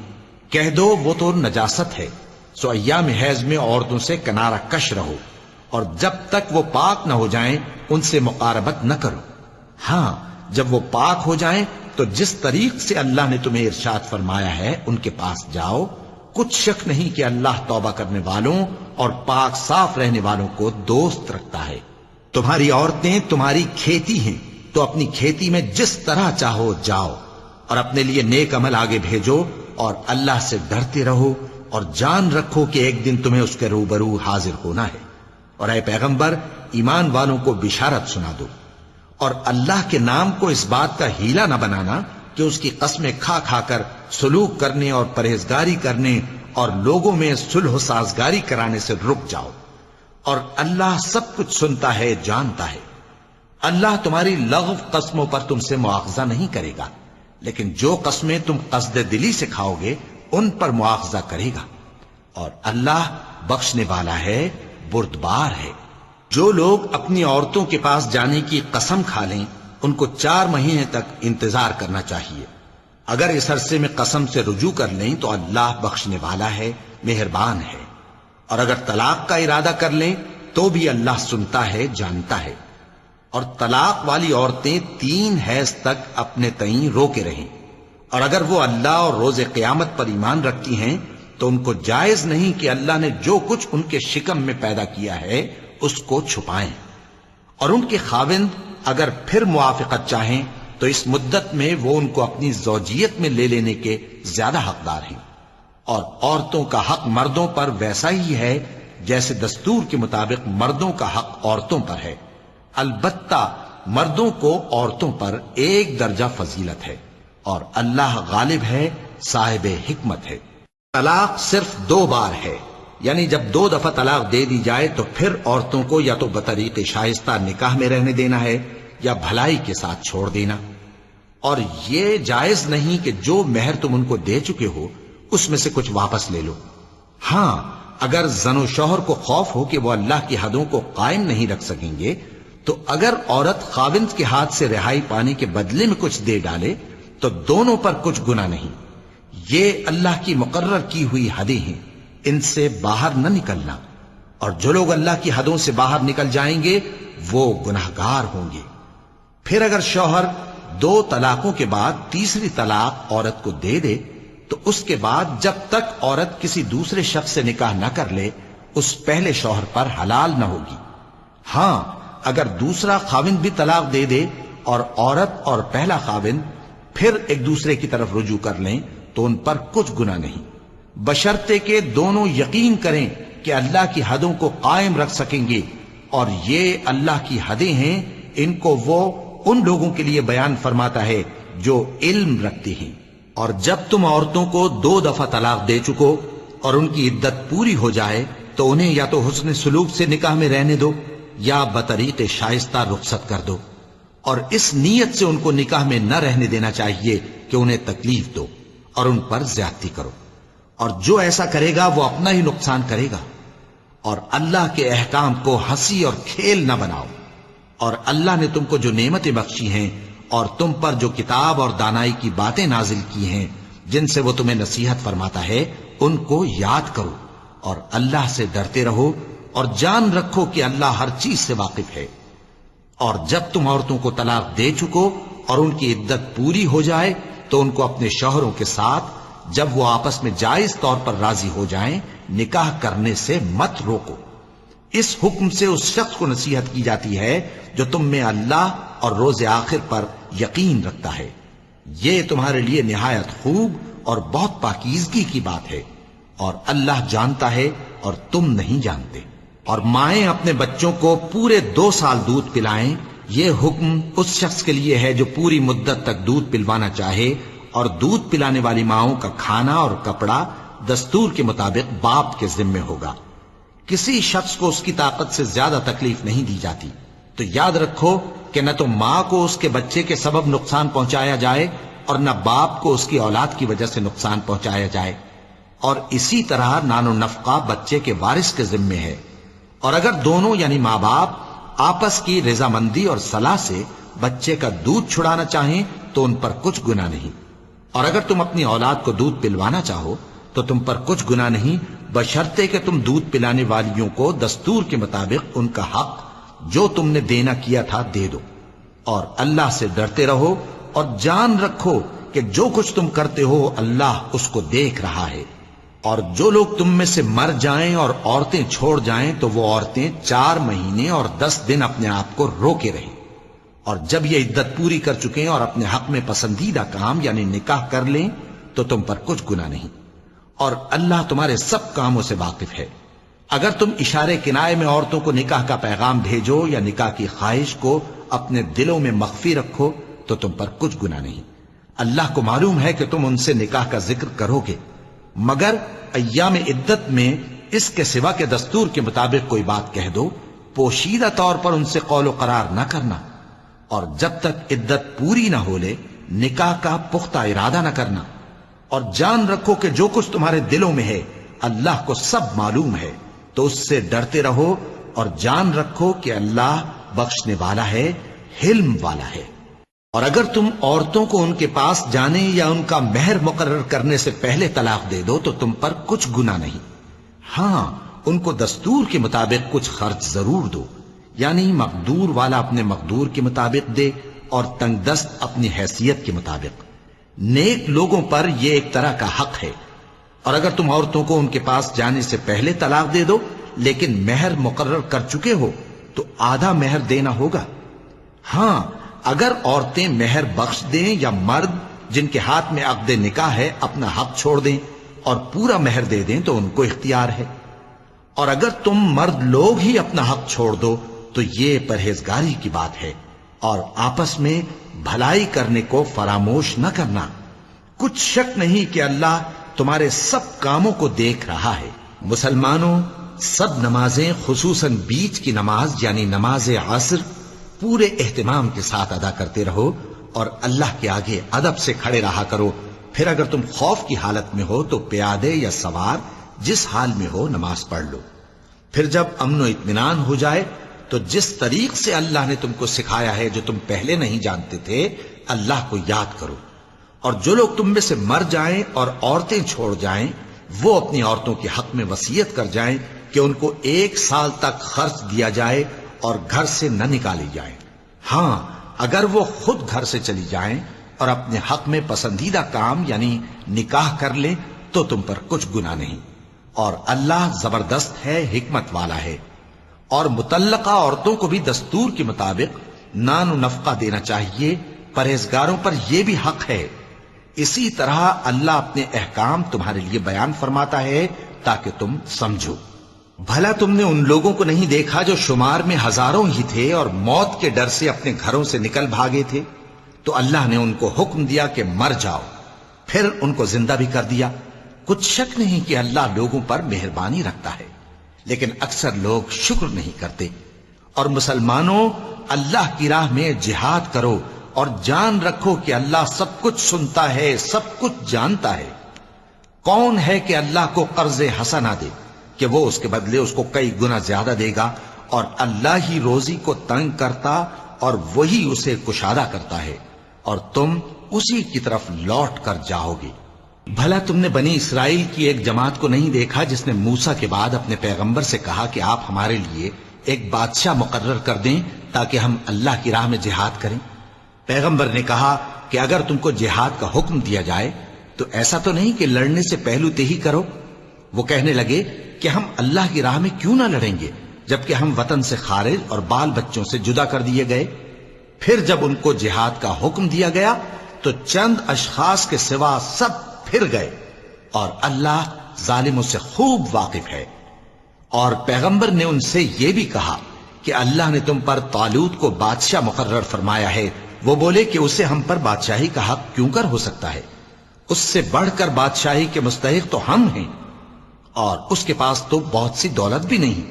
کہہ دو وہ تو نجاست ہے، سو ایام حیض میں عورتوں سے کنارہ کش رہو، اور جب تک وہ پاک نہ ہو جائیں ان سے مقاربت نہ کرو. ہاں جب وہ پاک ہو جائیں تو جس طریق سے اللہ نے تمہیں ارشاد فرمایا ہے ان کے پاس جاؤ. کچھ شک نہیں کہ اللہ توبہ کرنے والوں اور پاک صاف رہنے والوں کو دوست رکھتا ہے. تمہاری عورتیں تمہاری کھیتی ہیں، تو اپنی کھیتی میں جس طرح چاہو جاؤ، اور اپنے لیے نیک عمل آگے بھیجو، اور اللہ سے ڈرتے رہو، اور جان رکھو کہ ایک دن تمہیں اس کے روبرو حاضر ہونا ہے. اور اے پیغمبر ایمان والوں کو بشارت سنا دو، اور اللہ کے نام کو اس بات کا ہیلا نہ بنانا کہ اس کی قسمیں کھا کھا کر سلوک کرنے اور پرہیزگاری کرنے اور لوگوں میں صلح و سازگاری کرانے سے رک جاؤ. اور اللہ سب کچھ سنتا ہے، جانتا ہے. اللہ تمہاری لغو قسموں پر تم سے مواخذہ نہیں کرے گا، لیکن جو قسمیں تم قصد دلی سے کھاؤ گے ان پر مواخذہ کرے گا. اور اللہ بخشنے والا ہے، بردبار ہے. جو لوگ اپنی عورتوں کے پاس جانے کی قسم کھا لیں ان کو 4 مہینے تک انتظار کرنا چاہیے. اگر اس عرصے میں قسم سے رجوع کر لیں تو اللہ بخشنے والا ہے، مہربان ہے. اور اگر طلاق کا ارادہ کر لیں تو بھی اللہ سنتا ہے، جانتا ہے. اور طلاق والی عورتیں 3 حیض تک اپنے تئیں روکے رہیں، اور اگر وہ اللہ اور روز قیامت پر ایمان رکھتی ہیں تو ان کو جائز نہیں کہ اللہ نے جو کچھ ان کے شکم میں پیدا کیا ہے اس کو چھپائیں. اور ان کے خاوند اگر پھر موافقت چاہیں تو اس مدت میں وہ ان کو اپنی زوجیت میں لے لینے کے زیادہ حقدار ہیں. اور عورتوں کا حق مردوں پر ویسا ہی ہے جیسے دستور کے مطابق مردوں کا حق عورتوں پر ہے. البتہ مردوں کو عورتوں پر 1 درجہ فضیلت ہے، اور اللہ غالب ہے، صاحب حکمت ہے. طلاق صرف 2 بار ہے، یعنی جب 2 دفعہ طلاق دے دی جائے تو پھر عورتوں کو یا تو بطریق شائستہ نکاح میں رہنے دینا ہے یا بھلائی کے ساتھ چھوڑ دینا. اور یہ جائز نہیں کہ جو مہر تم ان کو دے چکے ہو اس میں سے کچھ واپس لے لو. ہاں اگر زن و شوہر کو خوف ہو کہ وہ اللہ کی حدوں کو قائم نہیں رکھ سکیں گے تو اگر عورت خاوند کے ہاتھ سے رہائی پانے کے بدلے میں کچھ دے ڈالے تو دونوں پر کچھ گناہ نہیں. یہ اللہ کی مقرر کی ہوئی حدیں ہیں، ان سے باہر نہ نکلنا. اور جو لوگ اللہ کی حدوں سے باہر نکل جائیں گے وہ گناہگار ہوں گے. پھر اگر شوہر 2 طلاقوں کے بعد تیسری طلاق عورت کو دے دے تو اس کے بعد جب تک عورت کسی دوسرے شخص سے نکاح نہ کر لے اس پہلے شوہر پر حلال نہ ہوگی. ہاں اگر دوسرا خاوند بھی طلاق دے دے اور عورت اور پہلا خاوند پھر ایک دوسرے کی طرف رجوع کر لیں تو ان پر کچھ گناہ نہیں، بشرطے کہ دونوں یقین کریں کہ اللہ کی حدوں کو قائم رکھ سکیں گے. اور یہ اللہ کی حدیں ہیں، ان کو وہ ان لوگوں کے لیے بیان فرماتا ہے جو علم رکھتے ہیں. اور جب تم عورتوں کو 2 دفعہ طلاق دے چکو اور ان کی عدت پوری ہو جائے تو انہیں یا تو حسن سلوک سے نکاح میں رہنے دو یا بطریق شائستہ رخصت کر دو. اور اس نیت سے ان کو نکاح میں نہ رہنے دینا چاہیے کہ انہیں تکلیف دو اور ان پر زیادتی کرو. اور جو ایسا کرے گا وہ اپنا ہی نقصان کرے گا. اور اللہ کے احکام کو ہنسی اور کھیل نہ بناؤ. اور اللہ نے تم کو جو نعمتیں بخشی ہیں اور تم پر جو کتاب اور دانائی کی باتیں نازل کی ہیں جن سے وہ تمہیں نصیحت فرماتا ہے ان کو یاد کرو، اور اللہ سے ڈرتے رہو، اور جان رکھو کہ اللہ ہر چیز سے واقف ہے۔ اور جب تم عورتوں کو طلاق دے چکو اور ان کی عدت پوری ہو جائے تو ان کو اپنے شوہروں کے ساتھ جب وہ آپس میں جائز طور پر راضی ہو جائیں نکاح کرنے سے مت روکو۔ اس حکم سے اس شخص کو نصیحت کی جاتی ہے جو تم میں اللہ اور روز آخر پر یقین رکھتا ہے۔ یہ تمہارے لیے نہایت خوب اور بہت پاکیزگی کی بات ہے، اور اللہ جانتا ہے اور تم نہیں جانتے۔ اور مائیں اپنے بچوں کو پورے 2 سال دودھ پلائیں، یہ حکم اس شخص کے لیے ہے جو پوری مدت تک دودھ پلوانا چاہے، اور دودھ پلانے والی ماؤں کا کھانا اور کپڑا دستور کے مطابق باپ کے ذمے ہوگا۔ کسی شخص کو اس کی طاقت سے زیادہ تکلیف نہیں دی جاتی، تو یاد رکھو کہ نہ تو ماں کو اس کے بچے کے سبب نقصان پہنچایا جائے اور نہ باپ کو اس کی اولاد کی وجہ سے نقصان پہنچایا جائے، اور اسی طرح نان و نفقہ بچے کے وارث کے ذمے ہے۔ اور اگر دونوں یعنی ماں باپ آپس کی رضامندی اور صلاح سے بچے کا دودھ چھڑانا چاہیں تو ان پر کچھ گناہ نہیں، اور اگر تم اپنی اولاد کو دودھ پلوانا چاہو تو تم پر کچھ گناہ نہیں، بشرطے کہ تم دودھ پلانے والیوں کو دستور کے مطابق ان کا حق جو تم نے دینا کیا تھا دے دو۔ اور اللہ سے ڈرتے رہو اور جان رکھو کہ جو کچھ تم کرتے ہو اللہ اس کو دیکھ رہا ہے۔ اور جو لوگ تم میں سے مر جائیں اور عورتیں چھوڑ جائیں تو وہ عورتیں 4 مہینے اور 10 دن اپنے آپ کو روکے رہیں، اور جب یہ عدت پوری کر چکیں اور اپنے حق میں پسندیدہ کام یعنی نکاح کر لیں تو تم پر کچھ گناہ نہیں، اور اللہ تمہارے سب کاموں سے واقف ہے۔ اگر تم اشارے کنائے میں عورتوں کو نکاح کا پیغام بھیجو یا نکاح کی خواہش کو اپنے دلوں میں مخفی رکھو تو تم پر کچھ گناہ نہیں۔ اللہ کو معلوم ہے کہ تم ان سے نکاح کا ذکر کرو گے، مگر ایام عدت میں اس کے سوا کے دستور کے مطابق کوئی بات کہہ دو، پوشیدہ طور پر ان سے قول و قرار نہ کرنا، اور جب تک عدت پوری نہ ہو لے نکاح کا پختہ ارادہ نہ کرنا۔ اور جان رکھو کہ جو کچھ تمہارے دلوں میں ہے اللہ کو سب معلوم ہے، تو اس سے ڈرتے رہو اور جان رکھو کہ اللہ بخشنے والا ہے، حلم والا ہے۔ اور اگر تم عورتوں کو ان کے پاس جانے یا ان کا مہر مقرر کرنے سے پہلے طلاق دے دو تو تم پر کچھ گناہ نہیں، ہاں ان کو دستور کے مطابق کچھ خرچ ضرور دو، یعنی مقدور والا اپنے مقدور کے مطابق دے اور تنگ دست اپنی حیثیت کے مطابق۔ نیک لوگوں پر یہ ایک طرح کا حق ہے۔ اور اگر تم عورتوں کو ان کے پاس جانے سے پہلے طلاق دے دو لیکن مہر مقرر کر چکے ہو تو آدھا مہر دینا ہوگا۔ ہاں اگر عورتیں مہر بخش دیں یا مرد جن کے ہاتھ میں عقد نکاح ہے اپنا حق چھوڑ دیں اور پورا مہر دے دیں تو ان کو اختیار ہے۔ اور اگر تم مرد لوگ ہی اپنا حق چھوڑ دو تو یہ پرہیزگاری کی بات ہے، اور آپس میں بھلائی کرنے کو فراموش نہ کرنا۔ کچھ شک نہیں کہ اللہ تمہارے سب کاموں کو دیکھ رہا ہے۔ مسلمانوں، سب نمازیں خصوصاً بیچ کی نماز یعنی نماز عصر پورے اہتمام کے ساتھ ادا کرتے رہو، اور اللہ کے آگے ادب سے کھڑے رہا کرو۔ پھر اگر تم خوف کی حالت میں ہو تو پیادے یا سوار جس حال میں ہو نماز پڑھ لو۔ پھر جب امن و اطمینان ہو جائے تو جس طریق سے اللہ نے تم کو سکھایا ہے جو تم پہلے نہیں جانتے تھے اللہ کو یاد کرو۔ اور جو لوگ تم میں سے مر جائیں اور عورتیں چھوڑ جائیں وہ اپنی عورتوں کے حق میں وصیت کر جائیں کہ ان کو 1 سال تک خرچ دیا جائے اور گھر سے نہ نکالی جائیں۔ ہاں اگر وہ خود گھر سے چلی جائیں اور اپنے حق میں پسندیدہ کام یعنی نکاح کر لیں تو تم پر کچھ گناہ نہیں، اور اللہ زبردست ہے، حکمت والا ہے۔ اور مطلقہ عورتوں کو بھی دستور کے مطابق نان و نفقہ دینا چاہیے، پرہیزگاروں پر یہ بھی حق ہے۔ اسی طرح اللہ اپنے احکام تمہارے لیے بیان فرماتا ہے تاکہ تم سمجھو۔ بھلا تم نے ان لوگوں کو نہیں دیکھا جو شمار میں ہزاروں ہی تھے اور موت کے ڈر سے اپنے گھروں سے نکل بھاگے تھے؟ تو اللہ نے ان کو حکم دیا کہ مر جاؤ، پھر ان کو زندہ بھی کر دیا۔ کچھ شک نہیں کہ اللہ لوگوں پر مہربانی رکھتا ہے، لیکن اکثر لوگ شکر نہیں کرتے۔ اور مسلمانوں، اللہ کی راہ میں جہاد کرو اور جان رکھو کہ اللہ سب کچھ سنتا ہے، سب کچھ جانتا ہے۔ کون ہے کہ اللہ کو قرض حسنہ دے کہ وہ اس کے بدلے اس کو کئی گنا زیادہ دے گا؟ اور اللہ ہی روزی کو تنگ کرتا اور وہی اسے کشادہ کرتا ہے، اور تم اسی کی طرف لوٹ کر جاؤ گے۔ بھلا تم نے بنی اسرائیل کی ایک جماعت کو نہیں دیکھا جس نے موسیٰ کے بعد اپنے پیغمبر سے کہا کہ آپ ہمارے لیے ایک بادشاہ مقرر کر دیں تاکہ ہم اللہ کی راہ میں جہاد کریں؟ پیغمبر نے کہا کہ اگر تم کو جہاد کا حکم دیا جائے تو ایسا تو نہیں کہ لڑنے سے پہلو تہی کرو۔ وہ کہنے لگے کہ ہم اللہ کی راہ میں کیوں نہ لڑیں گے جبکہ ہم وطن سے خارج اور بال بچوں سے جدا کر دیے گئے۔ پھر جب ان کو جہاد کا حکم دیا گیا تو چند اشخاص کے سوا سب پھر گئے، اور اللہ ظالموں سے خوب واقف ہے۔ اور پیغمبر نے ان سے یہ بھی کہا کہ اللہ نے تم پر طالوت کو بادشاہ مقرر فرمایا ہے۔ وہ بولے کہ اسے ہم پر بادشاہی کا حق کیوں کر ہو سکتا ہے؟ اس سے بڑھ کر بادشاہی کے مستحق تو ہم ہیں، اور اس کے پاس تو بہت سی دولت بھی نہیں۔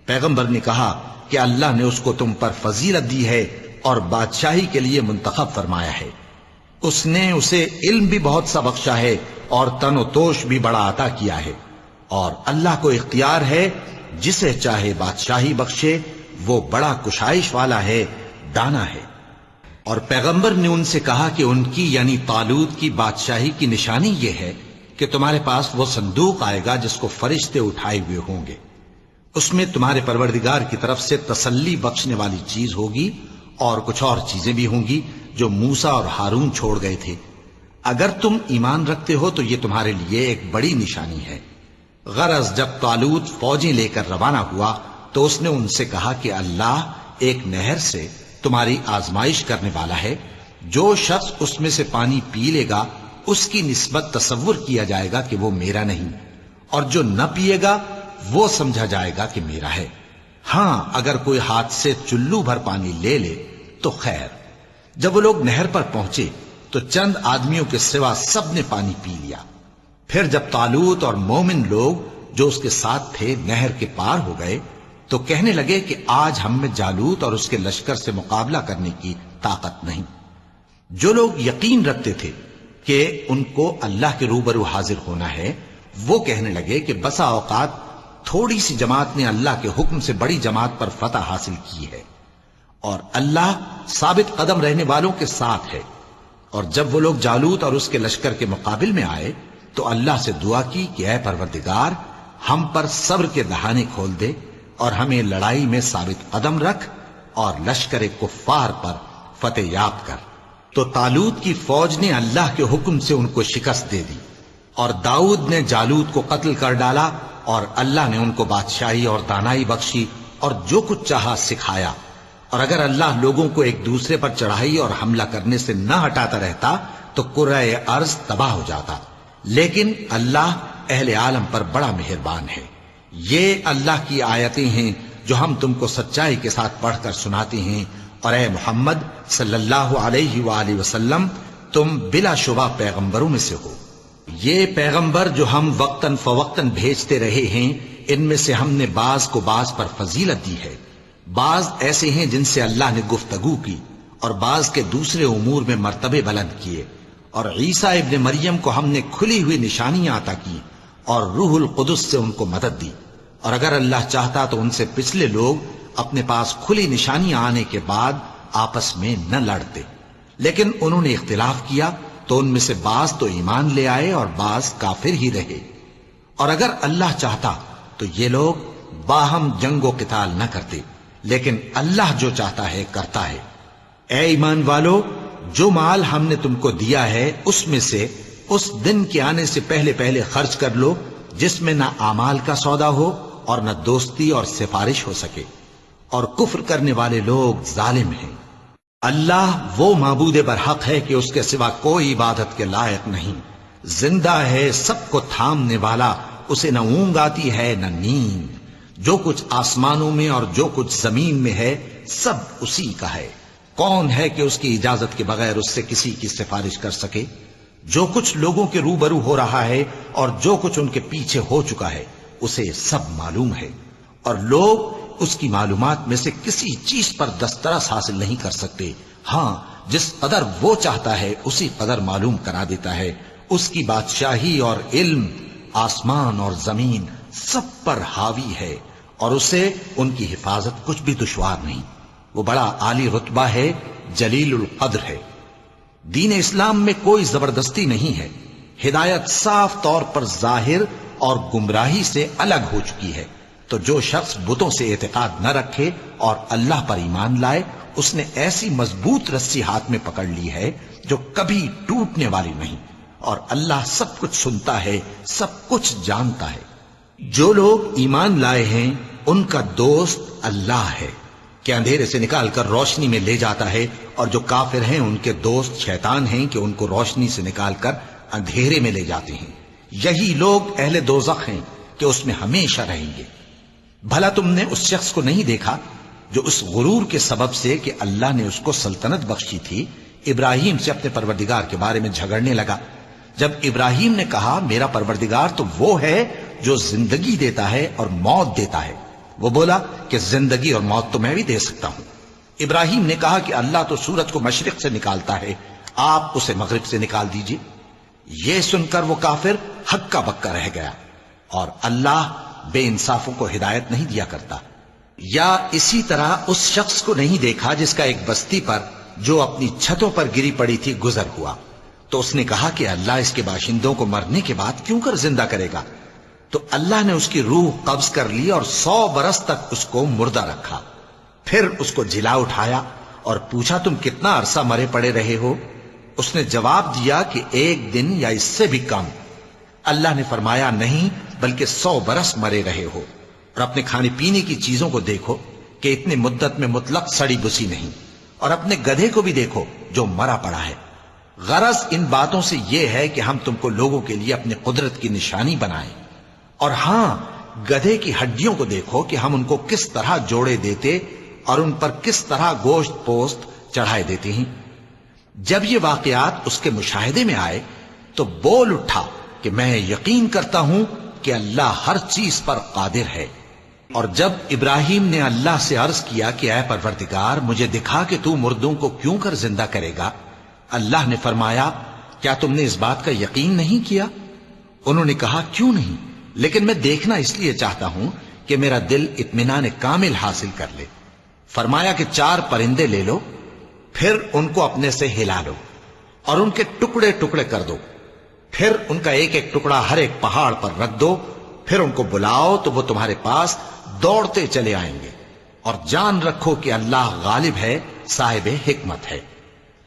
پیغمبر نے کہا کہ اللہ نے اس کو تم پر فضیلت دی ہے اور بادشاہی کے لیے منتخب فرمایا ہے۔ اس نے اسے علم بھی بہت سا بخشا ہے اور تن و توش بھی بڑا عطا کیا ہے، اور اللہ کو اختیار ہے جسے چاہے بادشاہی بخشے، وہ بڑا کشائش والا ہے، دانا ہے۔ اور پیغمبر نے ان سے کہا کہ ان کی یعنی طالوت کی بادشاہی کی نشانی یہ ہے کہ تمہارے پاس وہ صندوق آئے گا جس کو فرشتے اٹھائے ہوئے ہوں گے۔ اس میں تمہارے پروردگار کی طرف سے تسلی بخشنے والی چیز ہوگی اور کچھ اور چیزیں بھی ہوں گی جو موسیٰ اور ہارون چھوڑ گئے تھے۔ اگر تم ایمان رکھتے ہو تو یہ تمہارے لیے ایک بڑی نشانی ہے۔ غرض جب طالوت فوجیں لے کر روانہ ہوا تو اس نے ان سے کہا کہ اللہ ایک نہر سے تمہاری آزمائش کرنے والا ہے، جو شخص اس میں سے پانی پی لے گا اس کی نسبت تصور کیا جائے گا کہ وہ میرا نہیں، اور جو نہ پیے گا وہ سمجھا جائے گا کہ میرا ہے۔ ہاں اگر کوئی ہاتھ سے چلو بھر پانی لے لے تو خیر۔ جب وہ لوگ نہر پر پہنچے تو چند آدمیوں کے سوا سب نے پانی پی لیا۔ پھر جب طالوت اور مومن لوگ جو اس کے ساتھ تھے نہر کے پار ہو گئے تو کہنے لگے کہ آج ہم میں جالوت اور اس کے لشکر سے مقابلہ کرنے کی طاقت نہیں۔ جو لوگ یقین رکھتے تھے کہ ان کو اللہ کے روبرو حاضر ہونا ہے، وہ کہنے لگے کہ بسا اوقات تھوڑی سی جماعت نے اللہ کے حکم سے بڑی جماعت پر فتح حاصل کی ہے، اور اللہ ثابت قدم رہنے والوں کے ساتھ ہے۔ اور جب وہ لوگ جالوت اور اس کے لشکر کے مقابل میں آئے تو اللہ سے دعا کی کہ اے پروردگار، ہم پر صبر کے دہانے کھول دے اور ہمیں لڑائی میں ثابت قدم رکھ اور لشکر کفار پر فتح یاب کر۔ تو طالوت کی فوج نے اللہ کے حکم سے ان کو شکست دے دی، اور داؤد نے جالوت کو قتل کر ڈالا، اور اللہ نے ان کو بادشاہی اور دانائی بخشی اور جو کچھ چاہا سکھایا۔ اور اگر اللہ لوگوں کو ایک دوسرے پر چڑھائی اور حملہ کرنے سے نہ ہٹاتا رہتا تو کرۂ ارض تباہ ہو جاتا، لیکن اللہ اہل عالم پر بڑا مہربان ہے۔ یہ اللہ کی آیتیں ہیں جو ہم تم کو سچائی کے ساتھ پڑھ کر سناتے ہیں، اور اے محمد صلی اللہ علیہ وآلہ وسلم تم بلا شبہ پیغمبروں میں سے ہو۔ یہ پیغمبر جو ہم وقتاً فوقتاً بھیجتے رہے ہیں، ان میں سے ہم نے بعض کو بعض پر فضیلت دی ہے۔ بعض ایسے ہیں جن سے اللہ نے گفتگو کی، اور بعض کے دوسرے امور میں مرتبے بلند کیے۔ اور عیسیٰ ابن مریم کو ہم نے کھلی ہوئی نشانیاں عطا کی اور روح القدس سے ان کو مدد دی، اور اگر اللہ چاہتا تو ان سے پچھلے لوگ اپنے پاس کھلی نشانیاں آنے کے بعد آپس میں نہ لڑتے، لیکن انہوں نے اختلاف کیا تو ان میں سے بعض تو ایمان لے آئے اور بعض کافر ہی رہے۔ اور اگر اللہ چاہتا تو یہ لوگ باہم جنگ و قتال نہ کرتے، لیکن اللہ جو چاہتا ہے کرتا ہے۔ اے ایمان والو، جو مال ہم نے تم کو دیا ہے اس میں سے اس دن کے آنے سے پہلے پہلے خرچ کر لو جس میں نہ اعمال کا سودا ہو اور نہ دوستی اور سفارش ہو سکے، اور کفر کرنے والے لوگ ظالم ہیں۔ اللہ وہ معبود برحق ہے کہ اس کے سوا کوئی عبادت کے لائق نہیں، زندہ ہے، سب کو تھامنے والا، اسے نہ اونگ آتی ہے نہ نیند۔ جو کچھ آسمانوں میں اور جو کچھ زمین میں ہے سب اسی کا ہے۔ کون ہے کہ اس کی اجازت کے بغیر اس سے کسی کی سفارش کر سکے؟ جو کچھ لوگوں کے روبرو ہو رہا ہے اور جو کچھ ان کے پیچھے ہو چکا ہے اسے سب معلوم ہے، اور لوگ اس کی معلومات میں سے کسی چیز پر دسترس حاصل نہیں کر سکتے۔ ہاں جس قدر وہ چاہتا ہے اسی قدر معلوم کرا دیتا ہے۔ اس کی بادشاہی اور علم آسمان اور زمین سب پر حاوی ہے، اور اسے ان کی حفاظت کچھ بھی دشوار نہیں۔ وہ بڑا عالی رتبہ ہے، جلیل القدر ہے۔ دین اسلام میں کوئی زبردستی نہیں ہے، ہدایت صاف طور پر ظاہر اور گمراہی سے الگ ہو چکی ہے۔ تو جو شخص بتوں سے اعتقاد نہ رکھے اور اللہ پر ایمان لائے، اس نے ایسی مضبوط رسی ہاتھ میں پکڑ لی ہے جو کبھی ٹوٹنے والی نہیں، اور اللہ سب کچھ سنتا ہے، سب کچھ جانتا ہے۔ جو لوگ ایمان لائے ہیں ان کا دوست اللہ ہے کہ اندھیرے سے نکال کر روشنی میں لے جاتا ہے، اور جو کافر ہیں ان کے دوست شیطان ہیں کہ ان کو روشنی سے نکال کر اندھیرے میں لے جاتے ہیں۔ یہی لوگ اہل دوزخ ہیں کہ اس میں ہمیشہ رہیں گے۔ بھلا تم نے اس شخص کو نہیں دیکھا جو اس غرور کے سبب سے کہ اللہ نے اس کو سلطنت بخشی تھی، ابراہیم سے اپنے پروردگار کے بارے میں جھگڑنے لگا؟ جب ابراہیم نے کہا میرا پروردگار تو وہ ہے جو زندگی دیتا ہے اور موت دیتا ہے، وہ بولا کہ زندگی اور موت تو میں بھی دے سکتا ہوں۔ ابراہیم نے کہا کہ اللہ تو سورج کو مشرق سے نکالتا ہے، آپ اسے مغرب سے نکال دیجئے۔ یہ سن کر وہ کافر ہکا بکا رہ گیا، اور اللہ بے انصافوں کو ہدایت نہیں دیا کرتا۔ یا اسی طرح اس شخص کو نہیں دیکھا جس کا ایک بستی پر جو اپنی چھتوں پر گری پڑی تھی گزر ہوا، تو اس نے کہا کہ اللہ اس کے باشندوں کو مرنے کے بعد کیوں کر زندہ کرے گا؟ تو اللہ نے اس کی روح قبض کر لی اور 100 برس تک اس کو مردہ رکھا۔ پھر اس کو جلا اٹھایا اور پوچھا تم کتنا عرصہ مرے پڑے رہے ہو؟ اس نے جواب دیا کہ 1 دن یا اس سے بھی کم۔ اللہ نے فرمایا نہیں بلکہ 100 برس مرے رہے ہو، اور اپنے کھانے پینے کی چیزوں کو دیکھو کہ اتنی مدت میں مطلق سڑی بسی نہیں، اور اپنے گدھے کو بھی دیکھو جو مرا پڑا ہے۔ غرض ان باتوں سے یہ ہے کہ ہم تم کو لوگوں کے لیے اپنی قدرت کی نشانی بنائیں۔ اور ہاں، گدھے کی ہڈیوں کو دیکھو کہ ہم ان کو کس طرح جوڑے دیتے اور ان پر کس طرح گوشت پوست چڑھائے دیتے ہیں۔ جب یہ واقعات اس کے مشاہدے میں آئے تو بول اٹھا کہ میں یقین کرتا ہوں کہ اللہ ہر چیز پر قادر ہے۔ اور جب ابراہیم نے اللہ سے عرض کیا کہ اے پروردگار مجھے دکھا کہ تو مردوں کو کیوں کر زندہ کرے گا، اللہ نے فرمایا کیا تم نے اس بات کا یقین نہیں کیا؟ انہوں نے کہا کیوں نہیں، لیکن میں دیکھنا اس لیے چاہتا ہوں کہ میرا دل اطمینان کامل حاصل کر لے۔ فرمایا کہ 4 پرندے لے لو، پھر ان کو اپنے سے ہلا لو اور ان کے ٹکڑے ٹکڑے کر دو، پھر ان کا ایک ایک ٹکڑا ہر ایک پہاڑ پر رکھ دو، پھر ان کو بلاؤ تو وہ تمہارے پاس دوڑتے چلے آئیں گے، اور جان رکھو کہ اللہ غالب ہے، صاحب حکمت ہے۔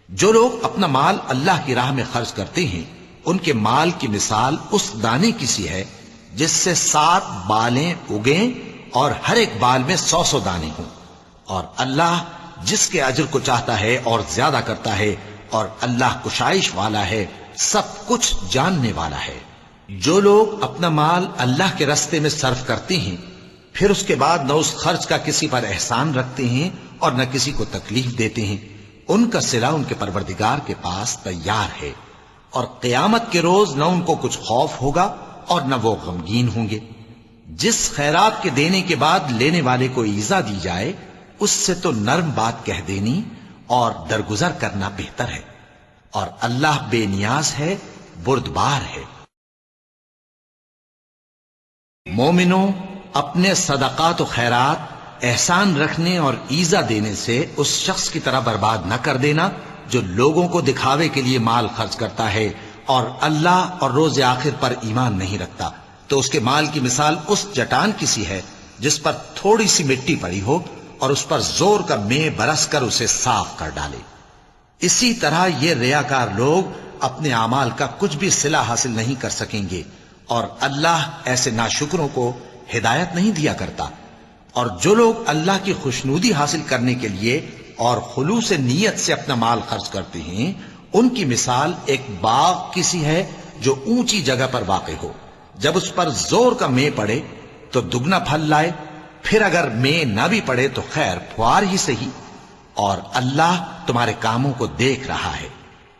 جو لوگ اپنا مال اللہ کی راہ میں خرچ کرتے ہیں ان کے مال کی مثال اس دانے کی سی ہے جس سے 7 بالیں اگیں اور ہر ایک بال میں 100 دانے ہوں، اور اللہ جس کے اجر کو چاہتا ہے اور زیادہ کرتا ہے، اور اللہ کشائش والا ہے، سب کچھ جاننے والا ہے۔ جو لوگ اپنا مال اللہ کے راستے میں صرف کرتے ہیں پھر اس کے بعد نہ اس خرچ کا کسی پر احسان رکھتے ہیں اور نہ کسی کو تکلیف دیتے ہیں، ان کا صلہ ان کے پروردگار کے پاس تیار ہے، اور قیامت کے روز نہ ان کو کچھ خوف ہوگا اور نہ وہ غمگین ہوں گے۔ جس خیرات کے دینے کے بعد لینے والے کو ایذا دی جائے اس سے تو نرم بات کہہ دینی اور درگزر کرنا بہتر ہے، اور اللہ بے نیاز ہے، بردبار ہے۔ مومنوں، اپنے صدقات و خیرات احسان رکھنے اور ایذا دینے سے اس شخص کی طرح برباد نہ کر دینا جو لوگوں کو دکھاوے کے لیے مال خرچ کرتا ہے اور اللہ اور روز آخر پر ایمان نہیں رکھتا، تو اس کے مال کی مثال اس چٹان کی سی ہے جس پر تھوڑی سی مٹی پڑی ہو اور اس پر زور کا مے برس کر اسے صاف کر ڈالے۔ اسی طرح یہ ریاکار لوگ اپنے اعمال کا کچھ بھی صلہ حاصل نہیں کر سکیں گے، اور اللہ ایسے ناشکروں کو ہدایت نہیں دیا کرتا۔ اور جو لوگ اللہ کی خوشنودی حاصل کرنے کے لیے اور خلوص نیت سے اپنا مال خرچ کرتے ہیں ان کی مثال ایک باغ کی سی ہے جو اونچی جگہ پر واقع ہو، جب اس پر زور کا مے پڑے تو دگنا پھل لائے، پھر اگر مے نہ بھی پڑے تو خیر پھوار ہی صحیح، اور اللہ تمہارے کاموں کو دیکھ رہا ہے۔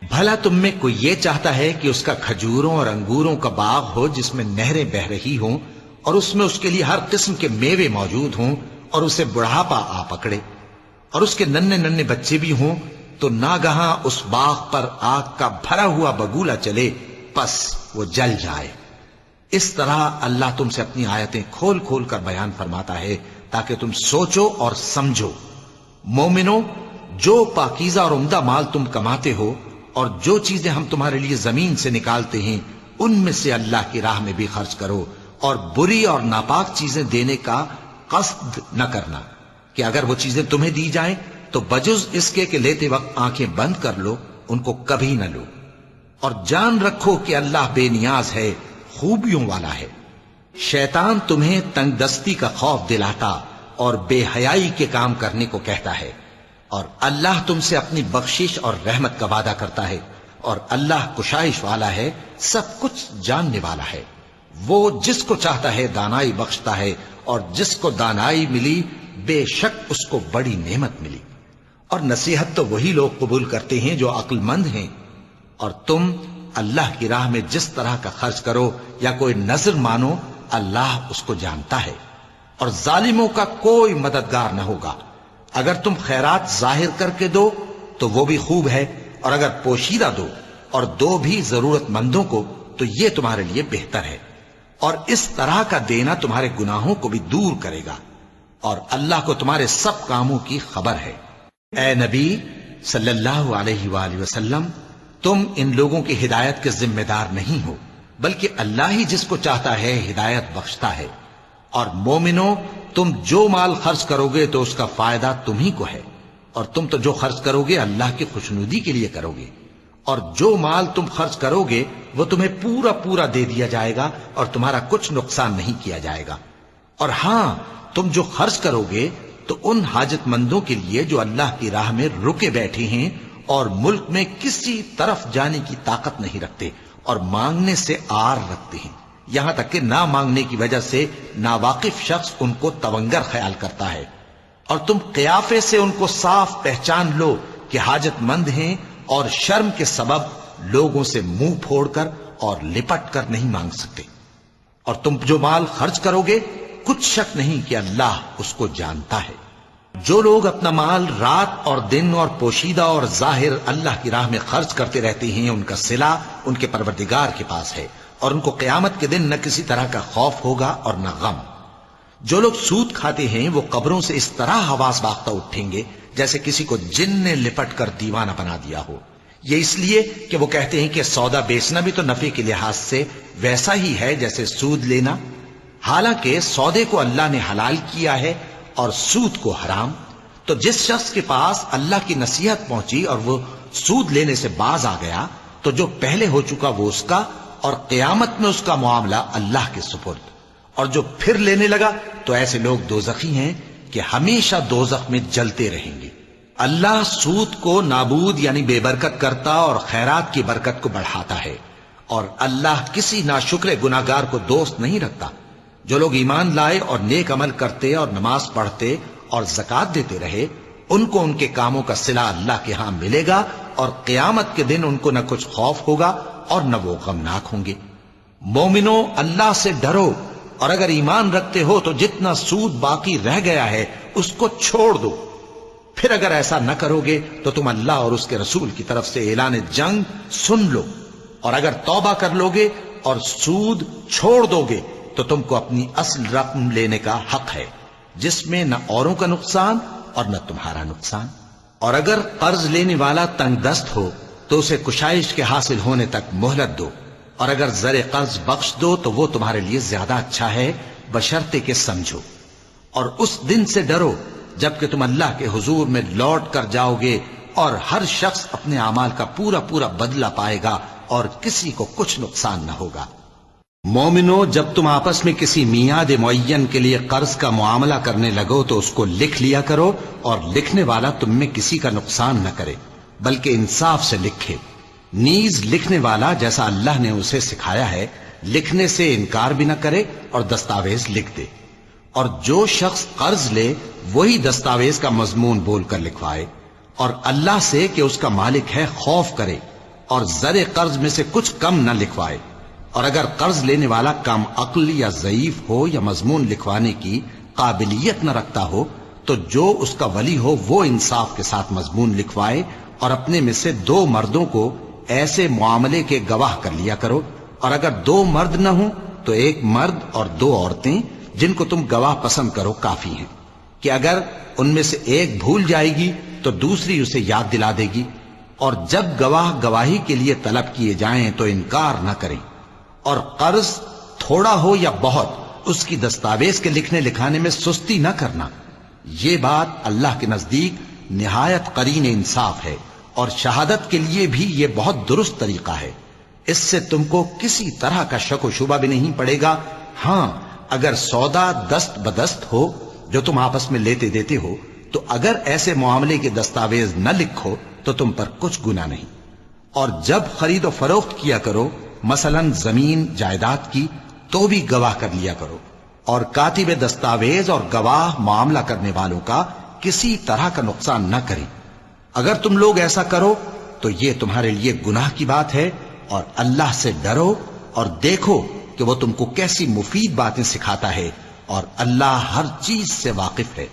بھلا تم میں کوئی یہ چاہتا ہے کہ اس کا کھجوروں اور انگوروں کا باغ ہو جس میں نہریں بہ رہی ہوں اور اس میں اس کے لیے ہر قسم کے میوے موجود ہوں، اور اسے بڑھاپا آ پکڑے اور اس کے ننھے ننھے بچے بھی ہوں، تو ناگہاں اس باغ پر آگ کا بھرا ہوا بگولا چلے، پس وہ جل جائے۔ اس طرح اللہ تم سے اپنی آیتیں کھول کھول کر بیان فرماتا ہے تاکہ تم سوچو اور سمجھو۔ مومنوں، جو پاکیزہ اور عمدہ مال تم کماتے ہو اور جو چیزیں ہم تمہارے لیے زمین سے نکالتے ہیں ان میں سے اللہ کی راہ میں بھی خرچ کرو، اور بری اور ناپاک چیزیں دینے کا قصد نہ کرنا کہ اگر وہ چیزیں تمہیں دی جائیں تو بجز اس کے کہ لیتے وقت آنکھیں بند کر لو، ان کو کبھی نہ لو۔ اور جان رکھو کہ اللہ بے نیاز ہے، خوبیوں والا ہے۔ شیطان تمہیں تنگ دستی کا خوف دلاتا اور بے حیائی کے کام کرنے کو کہتا ہے، اور اللہ تم سے اپنی بخشش اور رحمت کا وعدہ کرتا ہے، اور اللہ کشائش والا ہے، سب کچھ جاننے والا ہے۔ وہ جس کو چاہتا ہے دانائی بخشتا ہے، اور جس کو دانائی ملی بے شک اس کو بڑی نعمت ملی۔ اور نصیحت تو وہی لوگ قبول کرتے ہیں جو عقل مند ہیں۔ اور تم اللہ کی راہ میں جس طرح کا خرچ کرو یا کوئی نذر مانو، اللہ اس کو جانتا ہے، اور ظالموں کا کوئی مددگار نہ ہوگا۔ اگر تم خیرات ظاہر کر کے دو تو وہ بھی خوب ہے، اور اگر پوشیدہ دو اور دو بھی ضرورت مندوں کو تو یہ تمہارے لیے بہتر ہے، اور اس طرح کا دینا تمہارے گناہوں کو بھی دور کرے گا، اور اللہ کو تمہارے سب کاموں کی خبر ہے۔ اے نبی صلی اللہ علیہ وآلہ وسلم، تم ان لوگوں کی ہدایت کے ذمہ دار نہیں ہو، بلکہ اللہ ہی جس کو چاہتا ہے ہدایت بخشتا ہے۔ اور مومنو، تم جو مال خرچ کرو گے تو اس کا فائدہ تمہیں کو ہے، اور تم تو جو خرچ کرو گے اللہ کی خوشنودی کے لیے کرو گے، اور جو مال تم خرچ کرو گے وہ تمہیں پورا پورا دے دیا جائے گا، اور تمہارا کچھ نقصان نہیں کیا جائے گا۔ اور ہاں، تم جو خرچ کرو گے تو ان حاجت مندوں کے لیے جو اللہ کی راہ میں رکے بیٹھے ہیں اور ملک میں کسی طرف جانے کی طاقت نہیں رکھتے اور مانگنے سے آر رکھتے ہیں، یہاں تک کہ نہ مانگنے کی وجہ سے ناواقف شخص ان کو تونگر خیال کرتا ہے، اور تم قیافے سے ان کو صاف پہچان لو کہ حاجت مند ہیں، اور شرم کے سبب لوگوں سے منہ پھوڑ کر اور لپٹ کر نہیں مانگ سکتے۔ اور تم جو مال خرچ کرو گے کچھ شک نہیں کہ اللہ اس کو جانتا ہے۔ جو لوگ اپنا مال رات اور دن اور پوشیدہ اور ظاہر اللہ کی راہ میں خرچ کرتے رہتے ہیں، ان کا صلہ ان کے پروردگار کے پاس ہے، اور ان کو قیامت کے دن نہ کسی طرح کا خوف ہوگا اور نہ غم۔ جو لوگ سود کھاتے ہیں وہ قبروں سے اس طرح حواس باختہ اٹھیں گے جیسے کسی کو جن نے لپٹ کر دیوانہ بنا دیا ہو، یہ اس لیے کہ وہ کہتے ہیں کہ سودا بیچنا بھی تو نفع کے لحاظ سے ویسا ہی ہے جیسے سود لینا، حالانکہ سودے کو اللہ نے حلال کیا ہے اور سود کو حرام۔ تو جس شخص کے پاس اللہ کی نصیحت پہنچی اور وہ سود لینے سے باز آ گیا تو جو پہلے ہو چکا وہ اس کا، اور قیامت میں اس کا معاملہ اللہ کے سپرد۔ اور جو پھر لینے لگا تو ایسے لوگ دوزخی ہیں کہ ہمیشہ دوزخ میں جلتے رہیں گے۔ اللہ سود کو نابود یعنی بے برکت کرتا اور خیرات کی برکت کو بڑھاتا ہے، اور اللہ کسی ناشکر گناہگار کو دوست نہیں رکھتا۔ جو لوگ ایمان لائے اور نیک عمل کرتے اور نماز پڑھتے اور زکوٰۃ دیتے رہے، ان کو ان کے کاموں کا صلہ اللہ کے ہاں ملے گا، اور قیامت کے دن ان کو نہ کچھ خوف ہوگا اور نہ وہ غمناک ہوں گے۔ مومنو، اللہ سے ڈرو، اور اگر ایمان رکھتے ہو تو جتنا سود باقی رہ گیا ہے اس کو چھوڑ دو۔ پھر اگر ایسا نہ کرو گے تو تم اللہ اور اس کے رسول کی طرف سے اعلان جنگ سن لو، اور اگر توبہ کر لو گے اور سود چھوڑ دو گے تو تم کو اپنی اصل رقم لینے کا حق ہے، جس میں نہ اوروں کا نقصان اور نہ تمہارا نقصان۔ اور اگر قرض لینے والا تنگ دست ہو تو اسے کشائش کے حاصل ہونے تک مہلت دو، اور اگر زر قرض بخش دو تو وہ تمہارے لیے زیادہ اچھا ہے، بشرطے کہ سمجھو۔ اور اس دن سے ڈرو جبکہ تم اللہ کے حضور میں لوٹ کر جاؤ گے، اور ہر شخص اپنے اعمال کا پورا پورا بدلہ پائے گا، اور کسی کو کچھ نقصان نہ ہوگا۔ مومنو، جب تم آپس میں کسی میعاد معین کے لیے قرض کا معاملہ کرنے لگو تو اس کو لکھ لیا کرو، اور لکھنے والا تم میں کسی کا نقصان نہ کرے بلکہ انصاف سے لکھے۔ نیز لکھنے والا جیسا اللہ نے اسے سکھایا ہے لکھنے سے انکار بھی نہ کرے اور دستاویز لکھ دے، اور جو شخص قرض لے وہی دستاویز کا مضمون بول کر لکھوائے، اور اللہ سے کہ اس کا مالک ہے خوف کرے، اور زر قرض میں سے کچھ کم نہ لکھوائے۔ اور اگر قرض لینے والا کم عقل یا ضعیف ہو یا مضمون لکھوانے کی قابلیت نہ رکھتا ہو تو جو اس کا ولی ہو وہ انصاف کے ساتھ مضمون لکھوائے، اور اپنے میں سے 2 مردوں کو ایسے معاملے کے گواہ کر لیا کرو، اور اگر 2 مرد نہ ہوں تو 1 مرد اور 2 عورتیں جن کو تم گواہ پسند کرو کافی ہیں، کہ اگر ان میں سے ایک بھول جائے گی تو دوسری اسے یاد دلا دے گی، اور جب گواہ گواہی کے لیے طلب کیے جائیں تو انکار نہ کریں، اور قرض تھوڑا ہو یا بہت اس کی دستاویز کے لکھنے لکھانے میں سستی نہ کرنا. یہ بات اللہ کے نزدیک نہایت قرین انصاف ہے اور شہادت کے لیے بھی یہ بہت درست طریقہ ہے. اس سے تم کو کسی طرح کا شک و شبہ بھی نہیں پڑے گا. ہاں اگر سودا دست بدست ہو جو تم آپس میں لیتے دیتے ہو تو اگر ایسے معاملے کے دستاویز نہ لکھو تو تم پر کچھ گناہ نہیں. اور جب خرید و فروخت کیا کرو مثلا زمین جائیداد کی تو بھی گواہ کر لیا کرو. اور کاتب دستاویز اور گواہ معاملہ کرنے والوں کا کسی طرح کا نقصان نہ کریں. اگر تم لوگ ایسا کرو تو یہ تمہارے لیے گناہ کی بات ہے. اور اللہ سے ڈرو اور دیکھو کہ وہ تم کو کیسی مفید باتیں سکھاتا ہے اور اللہ ہر چیز سے واقف ہے.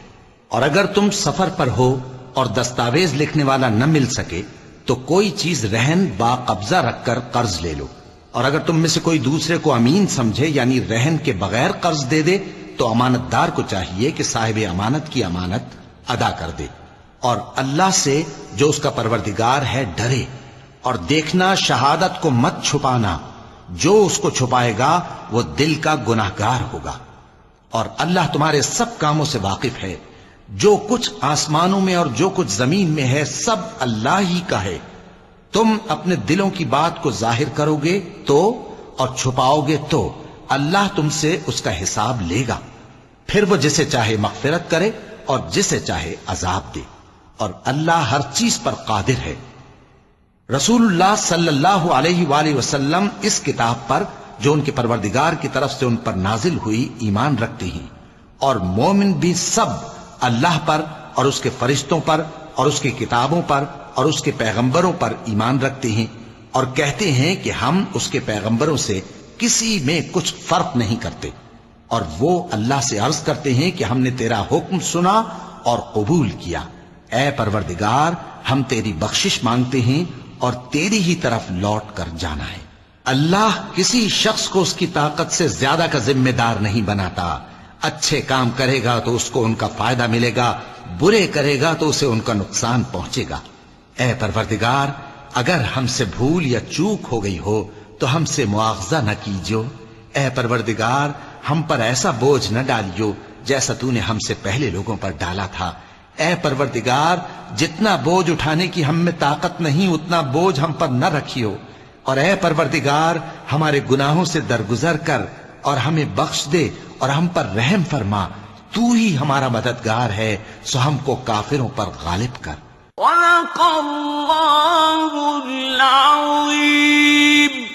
اور اگر تم سفر پر ہو اور دستاویز لکھنے والا نہ مل سکے تو کوئی چیز رہن با قبضہ رکھ کر قرض لے لو. اور اگر تم میں سے کوئی دوسرے کو امین سمجھے یعنی رہن کے بغیر قرض دے دے تو امانت دار کو چاہیے کہ صاحب امانت کی امانت ادا کر دے. اور اللہ سے جو اس کا پروردگار ہے ڈرے. اور دیکھنا شہادت کو مت چھپانا. جو اس کو چھپائے گا وہ دل کا گناہ گار ہوگا. اور اللہ تمہارے سب کاموں سے واقف ہے. جو کچھ آسمانوں میں اور جو کچھ زمین میں ہے سب اللہ ہی کا ہے. تم اپنے دلوں کی بات کو ظاہر کرو گے تو اور چھپاؤ گے تو اللہ تم سے اس کا حساب لے گا. پھر وہ جسے چاہے مغفرت کرے اور جسے چاہے عذاب دے. اور اللہ ہر چیز پر قادر ہے. رسول اللہ صلی اللہ علیہ وآلہ وسلم اس کتاب پر جو ان کے پروردگار کی طرف سے ان پر نازل ہوئی ایمان رکھتے ہیں. اور مومن بھی سب اللہ پر اور اس کے فرشتوں پر اور اس کی کتابوں پر اور اس کے پیغمبروں پر ایمان رکھتے ہیں اور کہتے ہیں کہ ہم اس کے پیغمبروں سے کسی میں کچھ فرق نہیں کرتے. اور وہ اللہ سے عرض کرتے ہیں کہ ہم نے تیرا حکم سنا اور قبول کیا. اے پروردگار ہم تیری بخشش مانگتے ہیں اور تیری ہی طرف لوٹ کر جانا ہے. اللہ کسی شخص کو اس کی طاقت سے زیادہ کا ذمہ دار نہیں بناتا. اچھے کام کرے گا تو اس کو ان کا فائدہ ملے گا، برے کرے گا تو اسے ان کا نقصان پہنچے گا. اے پروردگار اگر ہم سے بھول یا چوک ہو گئی ہو تو ہم سے مواخذہ نہ کیجو. اے پروردگار ہم پر ایسا بوجھ نہ ڈالیو جیسا تو نے ہم سے پہلے لوگوں پر ڈالا تھا. اے پروردگار جتنا بوجھ اٹھانے کی ہم میں طاقت نہیں اتنا بوجھ ہم پر نہ رکھیو. اور اے پروردگار ہمارے گناہوں سے درگزر کر اور ہمیں بخش دے اور ہم پر رحم فرما. تو ہی ہمارا مددگار ہے سو ہم کو کافروں پر غالب کر. وَلَقَ اللَّهُ الْعَظِيمُ.